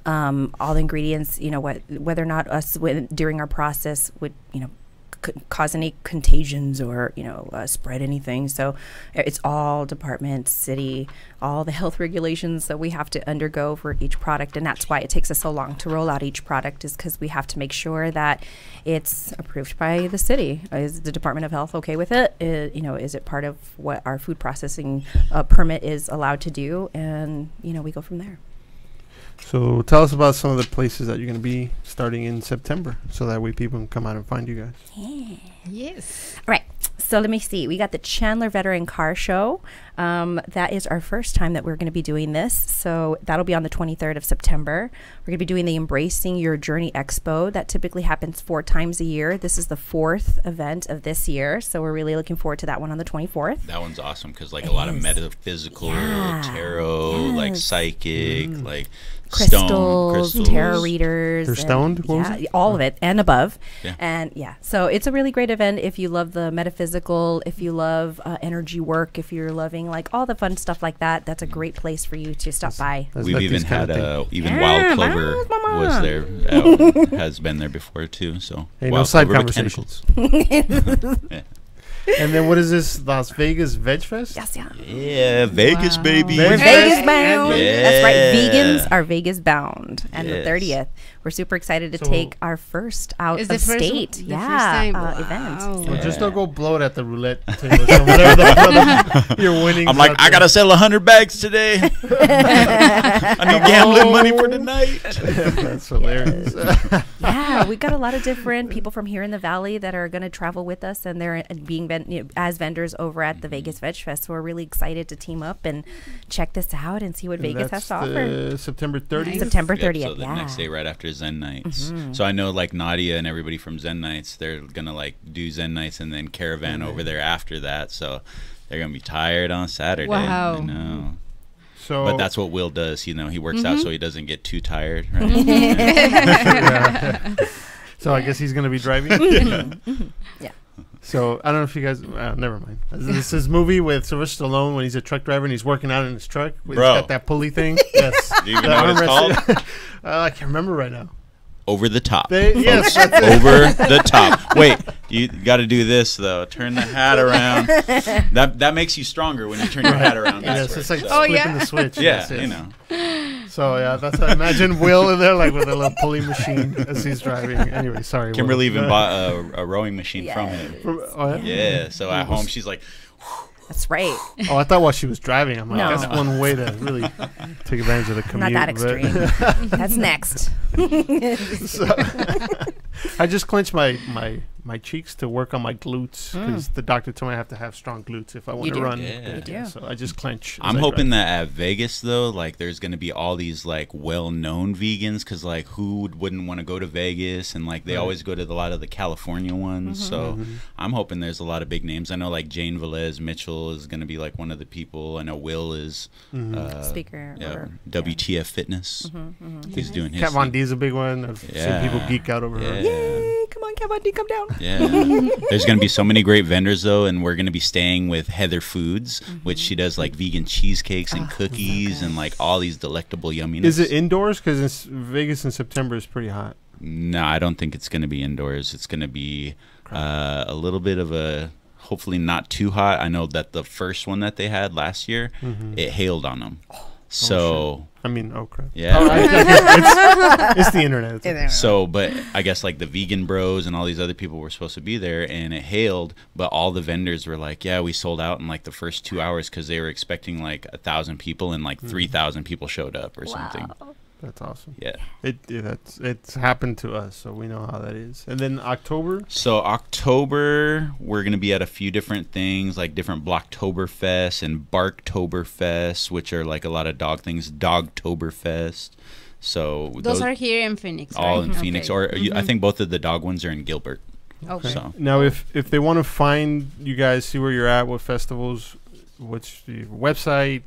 all the ingredients. Whether or not us during our process would cause any contagions or spread anything. So it's all department, city, all the health regulations that we have to undergo for each product, and that's why it takes us so long to roll out each product, is because we have to make sure that it's approved by the city. Is the Department of Health okay with it? Is it part of what our food processing permit is allowed to do? And we go from there. So tell us about some of the places that you're going to be starting in September, so that way people can come out and find you guys. Yes. All right. So let me see. We got the Chandler Veteran Car Show. That is our first time that we're going to be doing this. So that'll be on the 23rd of September. We're going to be doing the Embracing Your Journey Expo. That typically happens 4 times a year. This is the 4th event of this year. So we're really looking forward to that one on the 24th. That one's awesome because like a lot of metaphysical, tarot, like psychic, like Crystals, tarot readers. They're stoned? What was Yeah, it? all of it and above. Yeah. And so it's a really great event if you love the metaphysical, if you love energy work, if you're loving like all the fun stuff like that. That's a great place for you to stop by. We've even had even Yeah, Wild Clover Wild Mama. was there, has been there before too. So Hey, no Wild side Clover conversations. Botanicals. And then what is this? Las Vegas Veg Fest? Yes, yeah. Yeah, Vegas baby. Vegas. Vegas bound. Yeah. That's right. Vegans are Vegas bound. And Yes. the 30th, we're super excited to So- take our first out Is of the first state. the first time? Event. Wow. Well, just don't go blow it at the roulette table. So whatever the you're winning. I'm like, I gotta sell 100 bags today. I need gambling money for tonight. That's hilarious. Yeah, we've got a lot of different people from here in the valley that are going to travel with us, and they're being as vendors over at the Vegas Veg Fest. So we're really excited to team up and check this out and see what Vegas has to offer. September 30th. September Yep, 30th. so the next day right after Zen Nights. So I know like Nadia and everybody from Zen Nights, they're gonna like do Zen Nights and then caravan over there after that. So they're gonna be tired on Saturday. Wow. I know. So, But that's what Will does. He works out so he doesn't get too tired. Right? yeah. So I guess he's gonna be driving. Yeah. So I don't know if you guys. Never mind. This is movie with Sylvester Stallone when he's a truck driver and he's working out in his truck. He's Bro. got that pulley thing. Yes. Do you even know what it's called? I can't remember right now. Over the top. Yes. that's it. Over the top. Wait, you got to do this though. Turn the hat around. That makes you stronger when you turn your hat around. Yes, this it's way. like So- flipping the switch. yeah, Yes, yes. you know. So yeah, that's what I imagine Will in there like with a little pulley machine as he's driving. Anyway, sorry. Kimberly Will. even bought a rowing machine from him. Oh, yeah? Yeah, so at home she's like, That's right. Oh, I thought while she was driving, I'm like, No. that's one way to really take advantage of the commute. Not that but- extreme. That's next. So, I just clenched my my cheeks to work on my glutes because the doctor told me I have to have strong glutes if I want to run. Yeah. You do. So I just clench. as I'm I hoping drive. that at Vegas though, like there's gonna be all these like well-known vegans, because like who wouldn't want to go to Vegas, and like they always go to a lot of the California ones. So I'm hoping there's a lot of big names. I know like Jane Velez Mitchell is gonna be like one of the people. I know Will is Speaker. yeah, or- WTF Fitness. He's doing his Kat Von thing. D is a big one. I've seen people geek out over her. Yay, come on, Kat Von D, come down. Yeah. There's going to be so many great vendors, though, and we're going to be staying with Heather Foods, which she does, like, vegan cheesecakes and cookies and, like, all these delectable yumminess. Is it indoors? Because Vegas in September is pretty hot. No, I don't think it's going to be indoors. It's going to be a little bit of a, hopefully not too hot. I know that the first one that they had last year, it hailed on them. So... I mean, oh crap. Yeah. It's the internet. So, but I guess like the vegan bros and all these other people were supposed to be there, and it hailed, but all the vendors were like, yeah, we sold out in like the first 2 hours because they were expecting like 1,000 people, and like 3,000 people showed up or something. That's awesome. Yeah. It's happened to us, so we know how that is. And then October? So October, we're going to be at a few different things, like different Blocktoberfest and Barktoberfest, which are like a lot of dog things, Dogtoberfest. So Those are here in Phoenix, all right? in Phoenix. Or I think both of the dog ones are in Gilbert. Okay. So. Now, if they want to find you guys, see where you're at, what festivals, what's your website?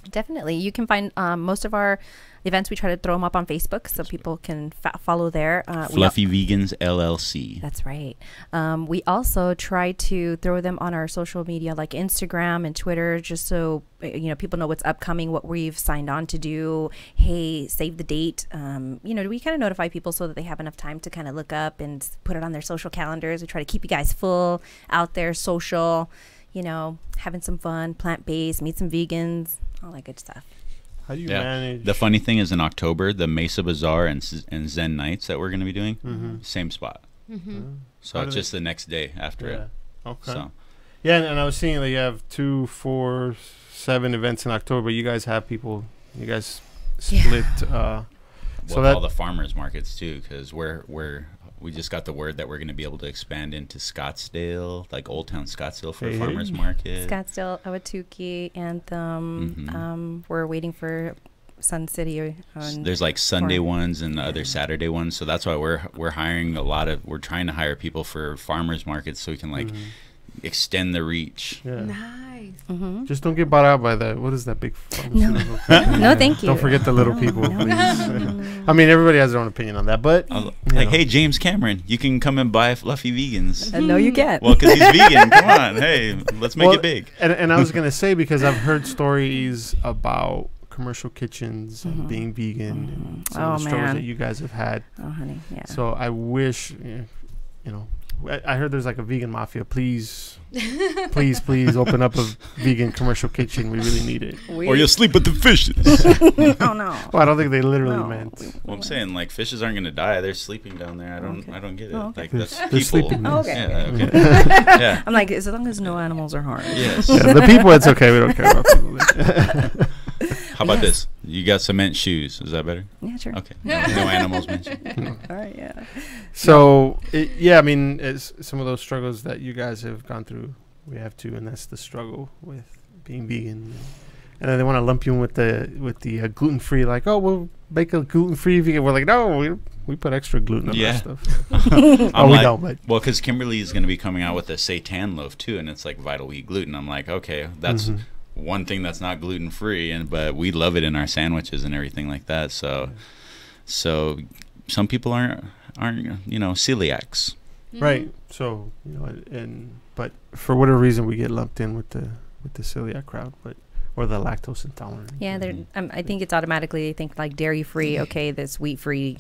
Definitely. You can find most of our events. We try to throw them up on Facebook so people can follow there. Fluffy Vegans LLC. That's right. We also try to throw them on our social media like Instagram and Twitter, just so people know what's upcoming, what we've signed on to do. Hey, save the date. We kind of notify people so that they have enough time to kind of look up and put it on their social calendars. We try to keep you guys full out there, social, having some fun, plant-based, meet some vegans, all that good stuff. How do you manage? The funny thing is, in October, the Mesa Bazaar and Zen Nights that we're going to be doing, same spot. So it's just the next day after it. Okay. So. Yeah, and I was seeing that you have 2, 4, 7 events in October. You guys have people. You guys split. So that all the farmers markets too, because we just got the word that we're going to be able to expand into Scottsdale, like Old Town Scottsdale for a farmers market. Scottsdale, Ahwatukee, Anthem. We're waiting for Sun City. There's like Sunday ones and the other Saturday ones, so that's why we're hiring we're trying to hire people for farmers markets so we can like extend the reach. Yeah. Nice. Just don't get bought out by that. What is that big pharmaceutical? No, thank you. Don't forget the little people, please. I mean, everybody has their own opinion on that, but hey, James Cameron, you can come and buy Fluffy Vegans. No, you can't. Well, because he's vegan. Come on, hey, let's make it big. And I was gonna say, because I've heard stories about commercial kitchens and being vegan, and some of the struggles that you guys have had. Oh, honey, yeah. So I wish, I heard there's like a vegan mafia. Please open up a vegan commercial kitchen. We really need it. Or you'll sleep with the fishes. Oh no. Well, I don't think they literally meant. Well, I'm saying like fishes aren't gonna die. They're sleeping down there. I don't get it. Oh, okay. Like that's They're people. sleeping. Oh, okay. Yeah, okay. Yeah. I'm like, as long as no animals are harmed. Yes. Yeah, the people, it's okay. We don't care about people. How about this? You got cement shoes. Is that better? Yeah, sure. Okay. No animals mentioned. All right, yeah. So, I mean, it's some of those struggles that you guys have gone through, we have too, and that's the struggle with being vegan. And then they want to lump you in with the gluten-free, like, oh, we'll make a gluten-free vegan. We're like, no, we put extra gluten in our stuff. We don't. But well, because Kimberly is going to be coming out with a seitan loaf too, and it's like vital wheat gluten. I'm like, okay, that's one thing that's not gluten free, but we love it in our sandwiches and everything like that. So some people aren't celiacs. Right. So but for whatever reason we get lumped in with the celiac crowd, or the lactose intolerant. Yeah, I think it's automatically, they think like dairy free, okay, this wheat free,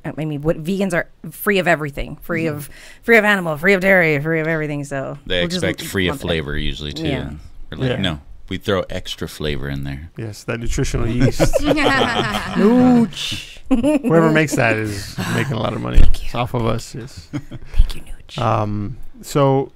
I mean, what vegans are free of everything, free of animal, free of dairy, free of everything. So they expect free of flavor usually too. Yeah. We're like, no, we throw extra flavor in there. Yes, that nutritional yeast. Nooch. Whoever makes that is making a lot of money. It's off of us. Yes. Thank you, Nooch. So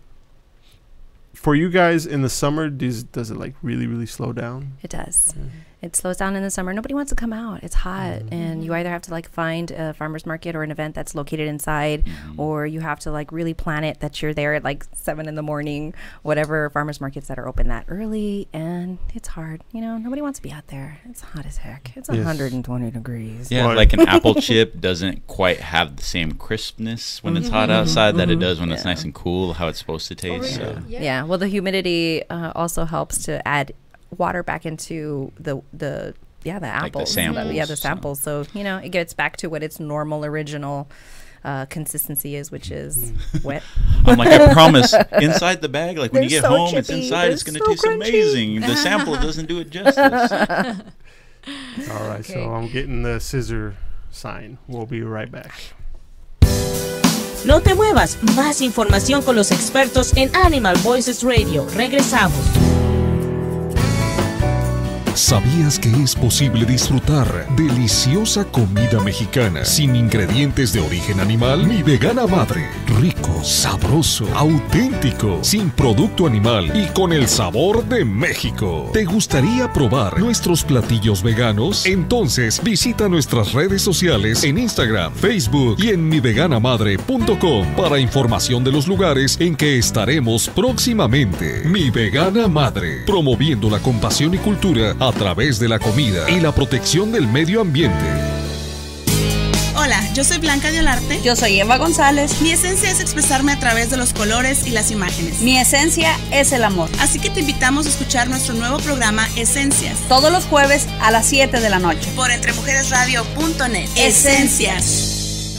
for you guys in the summer, does it like really, really slow down? It does. It slows down in the summer. Nobody wants to come out. It's hot, and you either have to like find a farmer's market or an event that's located inside, or you have to like really plan it that you're there at like 7 a.m, whatever farmer's markets that are open that early, and it's hard. You know, nobody wants to be out there. It's hot as heck. It's 120 degrees. Yeah, like an apple chip doesn't quite have the same crispness when it's hot outside that it does when it's nice and cool, how it's supposed to taste. Yeah, well, the humidity also helps to add water back into the apples. Like the samples. The samples. So, you know, it gets back to what its normal original consistency is, which is wet. I'm like, I promise, inside the bag, like when you get so home, chippy. it's inside, it's going to taste amazing. The sample doesn't do it justice. All right, so I'm getting the scissor sign. We'll be right back. No te muevas, más información con los expertos en Animal Voices Radio. Regresamos. ¿Sabías que es posible disfrutar deliciosa comida mexicana sin ingredientes de origen animal? Mi Vegana Madre. Rico, sabroso, auténtico, sin producto animal y con el sabor de México. ¿Te gustaría probar nuestros platillos veganos? Entonces visita nuestras redes sociales en Instagram, Facebook y en miveganamadre.com para información de los lugares en que estaremos próximamente. Mi Vegana Madre, promoviendo la compasión y cultura a través de la comida y la protección del medio ambiente. Hola, yo soy Blanca de Olarte. Yo soy Eva González. Mi esencia es expresarme a través de los colores y las imágenes. Mi esencia es el amor. Así que te invitamos a escuchar nuestro nuevo programa Esencias. Todos los jueves a las 7 de la noche. Por entremujeresradio.net. Esencias.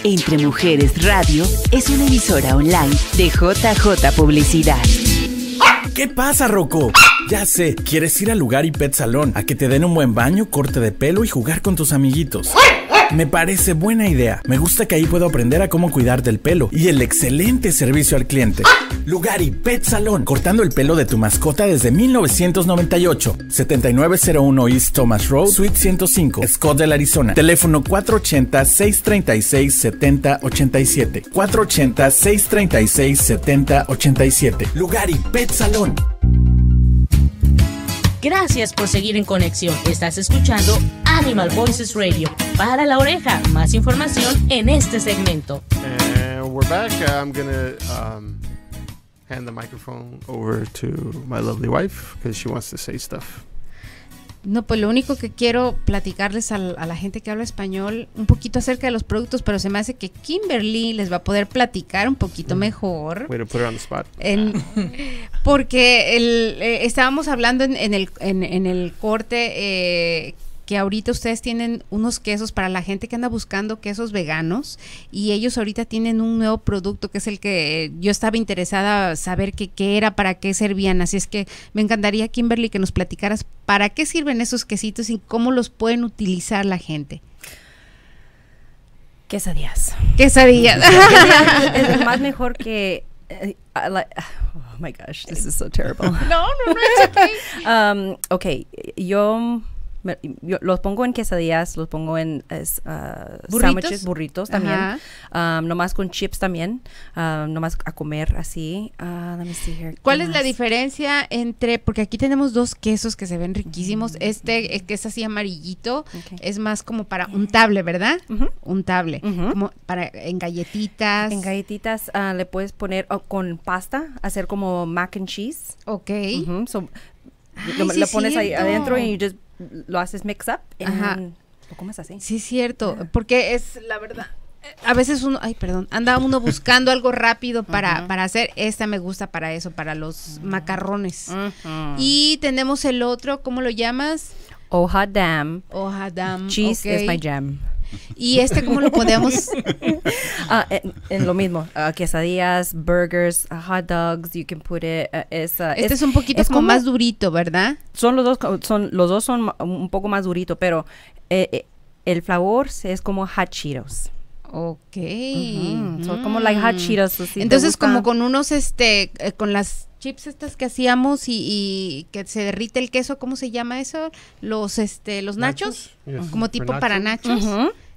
Entre Mujeres Radio es una emisora online de JJ Publicidad. ¿Qué pasa, Rocco? Ya sé, quieres ir al Lugar y Pet Salón a que te den un buen baño, corte de pelo y jugar con tus amiguitos. Me parece buena idea. Me gusta que ahí puedo aprender a cómo cuidar del pelo y el excelente servicio al cliente. Lugar y Pet Salón, cortando el pelo de tu mascota desde 1998. 7901 East Thomas Road, Suite 105, Scottsdale, Arizona. Teléfono 480-636-7087. 480-636-7087. Lugar y Pet Salón. Gracias por seguir en conexión. Estás escuchando Animal Voices Radio. Para la oreja, más información en este segmento. And we're back. I'm going to hand the microphone over to my lovely wife because she wants to say stuff. No, pues lo único que quiero platicarles a la gente que habla español un poquito acerca de los productos, pero se me hace que Kimberly les va a poder platicar un poquito mejor. Way to put her on the spot. Porque estábamos hablando en el corte que ahorita ustedes tienen unos quesos para la gente que anda buscando quesos veganos, y ellos ahorita tienen un nuevo producto que es el que yo estaba interesada saber qué era, para qué servían, así es que me encantaría, Kimberly, que nos platicaras para qué sirven esos quesitos y cómo los pueden utilizar la gente. Quesadillas. Es más mejor que oh my gosh, this is so terrible. No, it's okay. Okay, yo los pongo en quesadillas, los pongo en sándwiches, burritos también, nomás con chips también, nomás a comer así. Let me see here. ¿Cuál es la diferencia entre, porque aquí tenemos dos quesos que se ven riquísimos, que es así amarillito, es más como para untable, ¿verdad? Untable, como para en galletitas. En galletitas le puedes poner con pasta, hacer como mac and cheese. Okay. So, lo pones ahí adentro y lo haces mix up y lo comes así. Sí, es cierto, porque es la verdad. A veces anda uno buscando algo rápido para hacer. Esta me gusta para eso, para los macarrones. Y tenemos el otro, ¿cómo lo llamas? Hoja Dam. Cheese is my jam. ¿Y cómo lo podemos? En lo mismo, quesadillas, burgers, hot dogs, you can put it. Es un poquito como más durito, ¿verdad? Los dos son un poco más durito, pero el flavor es como hot Cheetos. Okay. Son como like hot Cheetos. Entonces como con unos con las chips estas que hacíamos y que se derrite el queso, ¿cómo se llama eso? Los nachos, como tipo para nachos.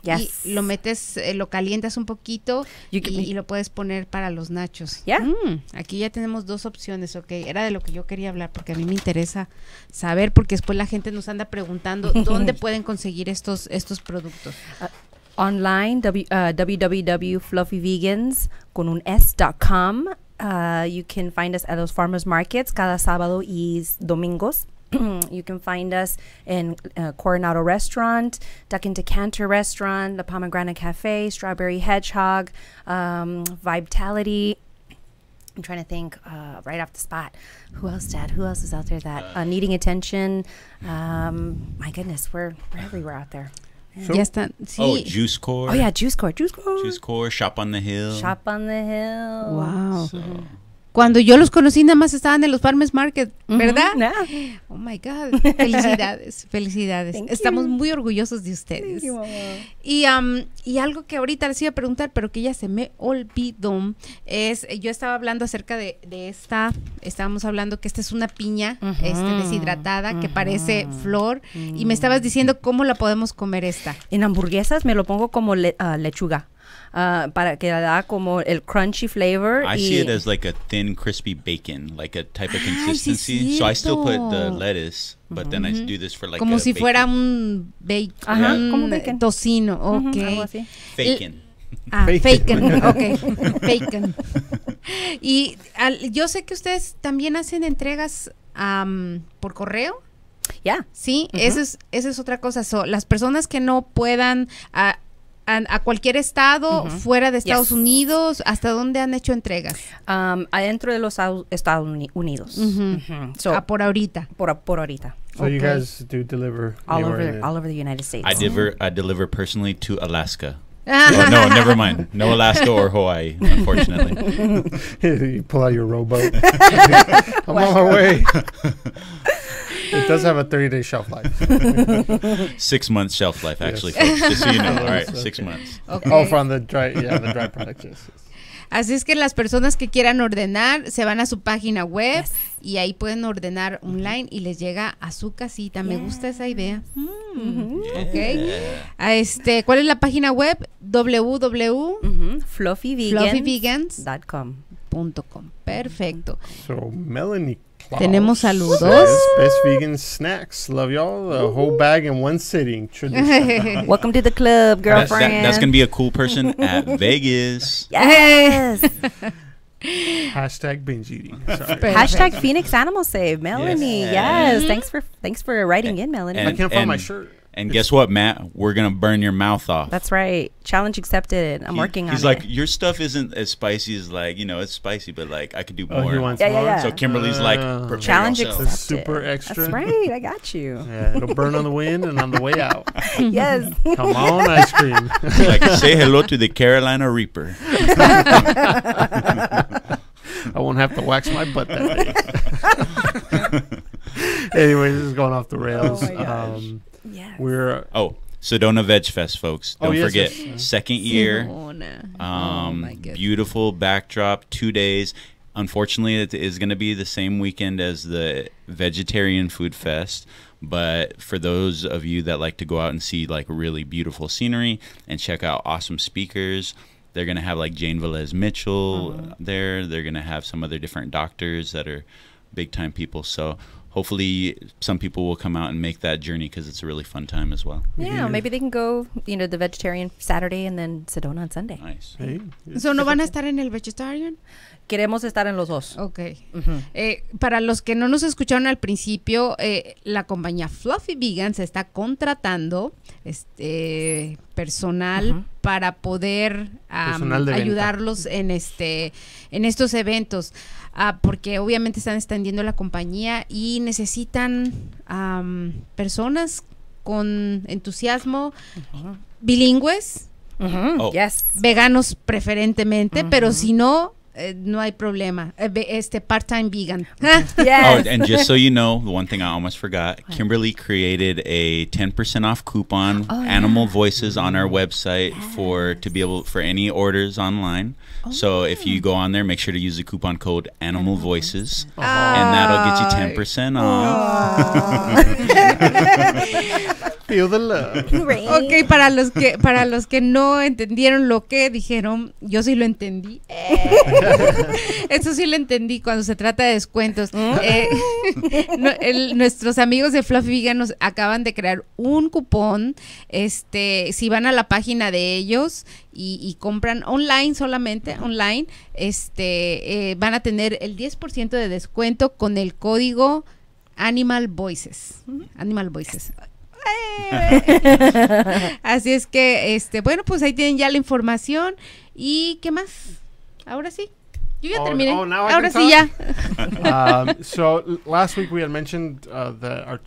Yes. Y lo metes, lo calientas un poquito y lo puedes poner para los nachos. Yeah. Aquí ya tenemos 2 opciones, ok. Era de lo que yo quería hablar porque a mí me interesa saber, porque después la gente nos anda preguntando dónde pueden conseguir estos productos. Online, www.fluffyvegans.com. You can find us at those farmers markets cada sábado y domingos. You can find us in Coronado Restaurant, Duck and Decanter Restaurant, La Pomegranate Cafe, Strawberry Hedgehog, Vitality. I'm trying to think right off the spot. Who else, Dad? Who else is out there that needing attention? My goodness, we're everywhere out there. Ya están. Sí. Oh, Juice Core. Oh, yeah, Juice Core. Juice Core, Shop on the Hill. Shop on the Hill. Wow. Cuando yo los conocí nada más estaban en los Farmers Market, ¿verdad? Yeah. Oh my God, felicidades, felicidades. Estamos muy orgullosos de ustedes. Thank you, Mama. Y algo que ahorita les iba a preguntar, pero que ya se me olvidó, es, yo estaba hablando acerca de esta, estábamos hablando que esta es una piña deshidratada que parece flor, y me estabas diciendo cómo la podemos comer esta. En hamburguesas me lo pongo como lechuga. Para que da como el crunchy flavor. I see it as like a thin, crispy bacon, like a type of consistency. Sí, so I still put the lettuce, but then I do this for like como a si bacon. fuera un bacon, como bacon. Tocino, ok. Algo así. Bacon. Bacon, ok, bacon. Y yo sé que ustedes también hacen entregas por correo. Yeah. Sí, esa es otra cosa. Las personas que no puedan a cualquier estado fuera de Estados Unidos, ¿hasta dónde han hecho entregas? Adentro de los Estados Unidos. So, por ahorita. Por ahorita. So you guys do deliver all over the United States. I deliver personally to Alaska. Oh, no, never mind. No Alaska or Hawaii, unfortunately. You pull out your rowboat. I'm on my way. It does have a 30-day shelf life. 6 months shelf life, actually, folks. Just so you know. All right, 6 months. Okay. Oh, from the dry products, yes. Así es que las personas que quieran ordenar se van a su página web y ahí pueden ordenar online y les llega a su casita. Me gusta esa idea. Okay. ¿Cuál es la página web? Fluffyvegans.com. Perfecto. So Melanie Klaus Tenemos saludos. Best vegan snacks. Love y'all. A whole bag in one sitting. Welcome to the club, girlfriend. That's going to be a cool person at Vegas. Yes. Hashtag binge eating. Sorry. Hashtag Phoenix Animal Save. Melanie. Yes. Thanks for writing in, Melanie. I can't find my shirt. And guess what, Matt? We're going to burn your mouth off. That's right. Challenge accepted. I'm working on it. He's like, your stuff isn't as spicy as like, it's spicy, but like I could do more. He wants more? Yeah. So Kimberly's like, challenge accepted. Super extra. That's right. I got you. Yeah, it'll burn on the way in and on the way out. Yes. Come on, ice cream. Like, say hello to the Carolina Reaper. I won't have to wax my butt that day. Anyway, this is going off the rails. Oh my gosh. Yes. Sedona Veg Fest, folks. Don't forget, second year. Beautiful backdrop, 2 days. Unfortunately, it is going to be the same weekend as the Vegetarian Food Fest. But for those of you that like to go out and see like really beautiful scenery and check out awesome speakers, they're going to have like Jane Velez Mitchell there. They're going to have some other different doctors that are big time people. So hopefully some people will come out and make that journey because it's a really fun time as well. Yeah, maybe they can go, the vegetarian Saturday and then Sedona on Sunday. Nice. Hey, So, ¿no van a estar en el vegetarian? Queremos estar en los dos. Ok. Para los que no nos escucharon al principio, la compañía Fluffy Vegan se está contratando personal para poder ayudarlos en estos eventos, porque obviamente están extendiendo la compañía y necesitan personas con entusiasmo, bilingües, Yes. veganos preferentemente, pero si no, no hay problema. Part-time vegan. Yes. Oh, and just so you know, the one thing I almost forgot, Kimberly created a 10% off coupon, Animal Voices, on our website for any orders online. So if you go on there, make sure to use the coupon code Animal Voices, and that'll get you 10% off. feel the love. Ok, para los que no entendieron lo que dijeron, yo sí lo entendí. Eso sí lo entendí cuando se trata de descuentos. Nuestros amigos de Fluffy Vegan nos acaban de crear un cupón. Si van a la página de ellos y compran online, solamente online, van a tener el 10% de descuento con el código Animal Voices. Animal Voices. Así es que, bueno, pues ahí tienen ya la información. ¿Y qué más? Ahora sí. Yo ya terminé. Ahora sí ya. So last week we had mentioned that our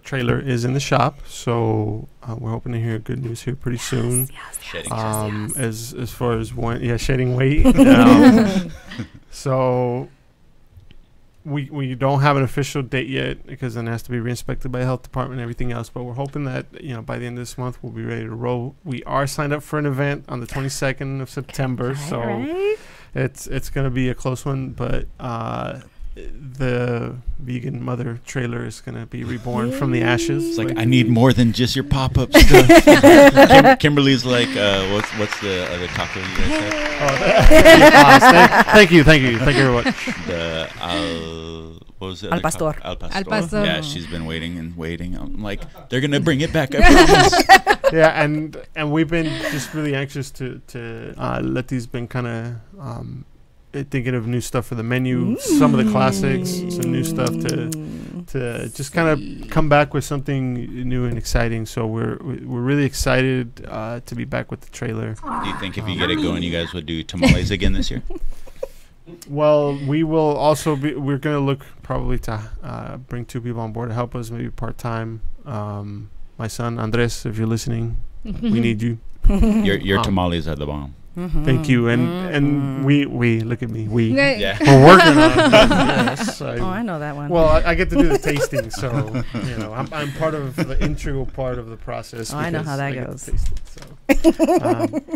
trailer is in the shop. So we're hoping to hear good news here pretty soon. Yes. As far as shedding weight. So we don't have an official date yet because then it has to be re-inspected by the health department and everything else. But we're hoping that by the end of this month we'll be ready to roll. We are signed up for an event on the 22nd of September. It's going to be a close one, but the vegan mother trailer is going to be reborn from the ashes. It's like I need more than just your pop-up stuff. Kimberly's like, what's the other taco you guys have? Thank you very much. What was it? Al Pastor. Al Pastor. Al Pastor. Yeah, she's been waiting and waiting. I'm like, they're gonna bring it back. I promise. Yeah, and we've been just really anxious to Letty's been kind of thinking of new stuff for the menu, some of the classics, some new stuff to just kind of come back with something new and exciting. So we're really excited to be back with the trailer. Do you think if you get it going, you guys would do tamales again this year? Well, we will also we're going to look probably to bring 2 people on board to help us, maybe part-time. My son, Andres, if you're listening, we need you. Your tamales are the bomb. Thank you. And we look at me. We're working on it. Yes, I know that one. Well, I get to do the tasting, so I'm part of the integral part of the process. I know how that goes.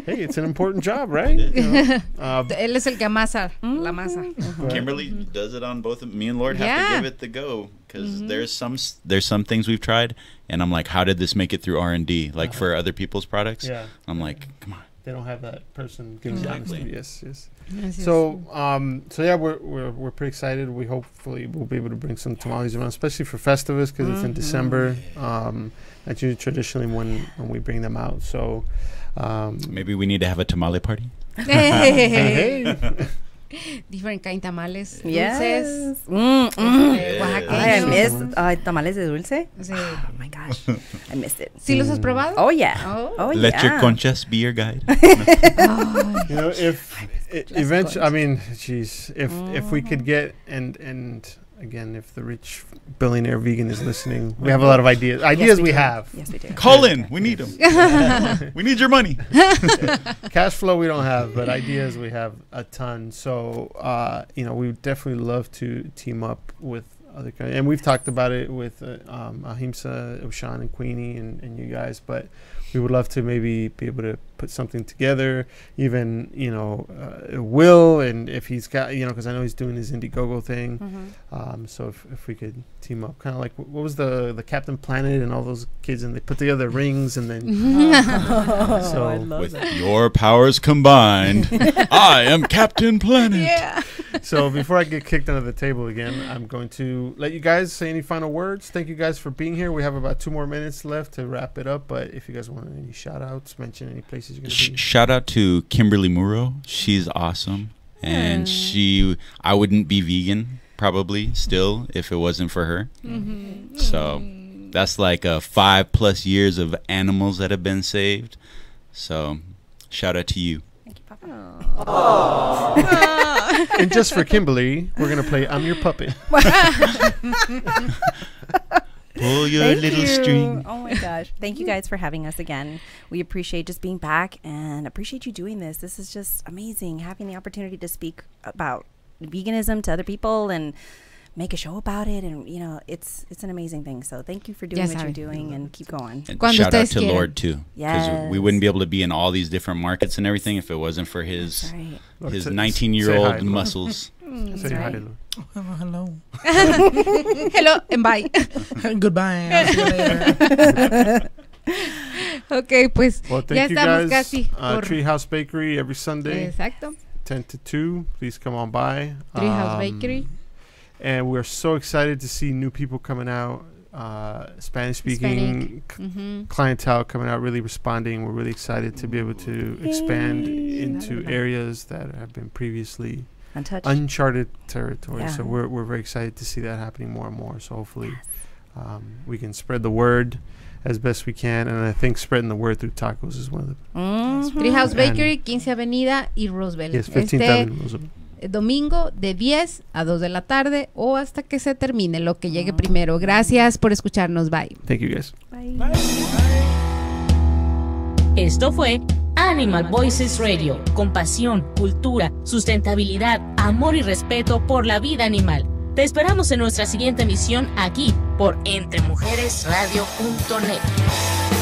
Hey, it's an important job, right? Él es el que amasa la masa. Kimberly does it on both. Me and Lord have to give it the go because there's some things we've tried, and I'm like, how did this make it through R&D? Like for other people's products. Yeah. I'm like, come on. They don't have that person giving honesty. Yes. So yeah, we're pretty excited. We hopefully will be able to bring some tamales around, especially for Festivus because it's in December. That's usually traditionally when we bring them out. So maybe we need to have a tamale party. Hey. Different kind tamales, dulces. Oaxaqueños. I missed tamales de dulce. Sí. Oh my gosh, I missed it. ¿Sí los has probado? Oh yeah. Let your conchas be your guide. If eventually, I mean, geez, if we could get and again, if the rich billionaire vegan is listening, we have a lot of ideas. We have. Yes, we do. Call in. We need them. We need your money. Cash flow we don't have, but ideas we have a ton. So, we would definitely love to team up with other countries. And we've talked about it with Ahimsa, Oshan, and Queenie and you guys, but we would love to maybe be able to put something together, even, Will, and if he's got, because I know he's doing his Indiegogo thing. So if we could team up, kind of like, what was the Captain Planet and all those kids, and they put together rings, and then with your powers combined, I am Captain Planet. Yeah. So before I get kicked under the table again, I'm going to let you guys say any final words. Thank you guys for being here. We have about 2 more minutes left to wrap it up, but if you guys want any shout outs, mention any places you're going to be. Shout out to Kimberly Muro. She's awesome. And I wouldn't be vegan probably still if it wasn't for her. So that's like 5+ years of animals that have been saved. So shout out to you. Thank you, Papa. And just for Kimberly, we're going to play I'm Your Puppet. Pull your little string. Oh my gosh. Thank you guys for having us again. We appreciate just being back and appreciate you doing this. This is just amazing, having the opportunity to speak about veganism to other people and make a show about it, and it's an amazing thing. So thank you for doing what you're doing, and keep going. And shout out to Lord too, because we wouldn't be able to be in all these different markets and everything if it wasn't for his 19-year-old muscles. Say hi, Lord. Hello. Hello and bye. Goodbye. I'll see you later. Ok, pues Well, ya thank you estamos guys. casi por Treehouse Bakery every Sunday, exacto. 10 to 2. Please come on by. Treehouse Bakery. And we're so excited to see new people coming out, Spanish-speaking clientele coming out, really responding. We're really excited to be able to expand into areas that have been previously uncharted territory. Yeah. So we're very excited to see that happening more and more. So hopefully we can spread the word as best we can. And I think spreading the word through tacos is one of the... Treehouse Bakery, 15 Avenida y Roosevelt. Yes, 15th Avenue, Roosevelt. Domingo de 10 a 2 de la tarde o hasta que se termine, lo que llegue primero. Gracias por escucharnos. Bye. Thank you, guys. Bye. Esto fue Animal Voices Radio, con pasión, cultura, sustentabilidad, amor y respeto por la vida animal. Te esperamos en nuestra siguiente emisión aquí por entremujeresradio.net.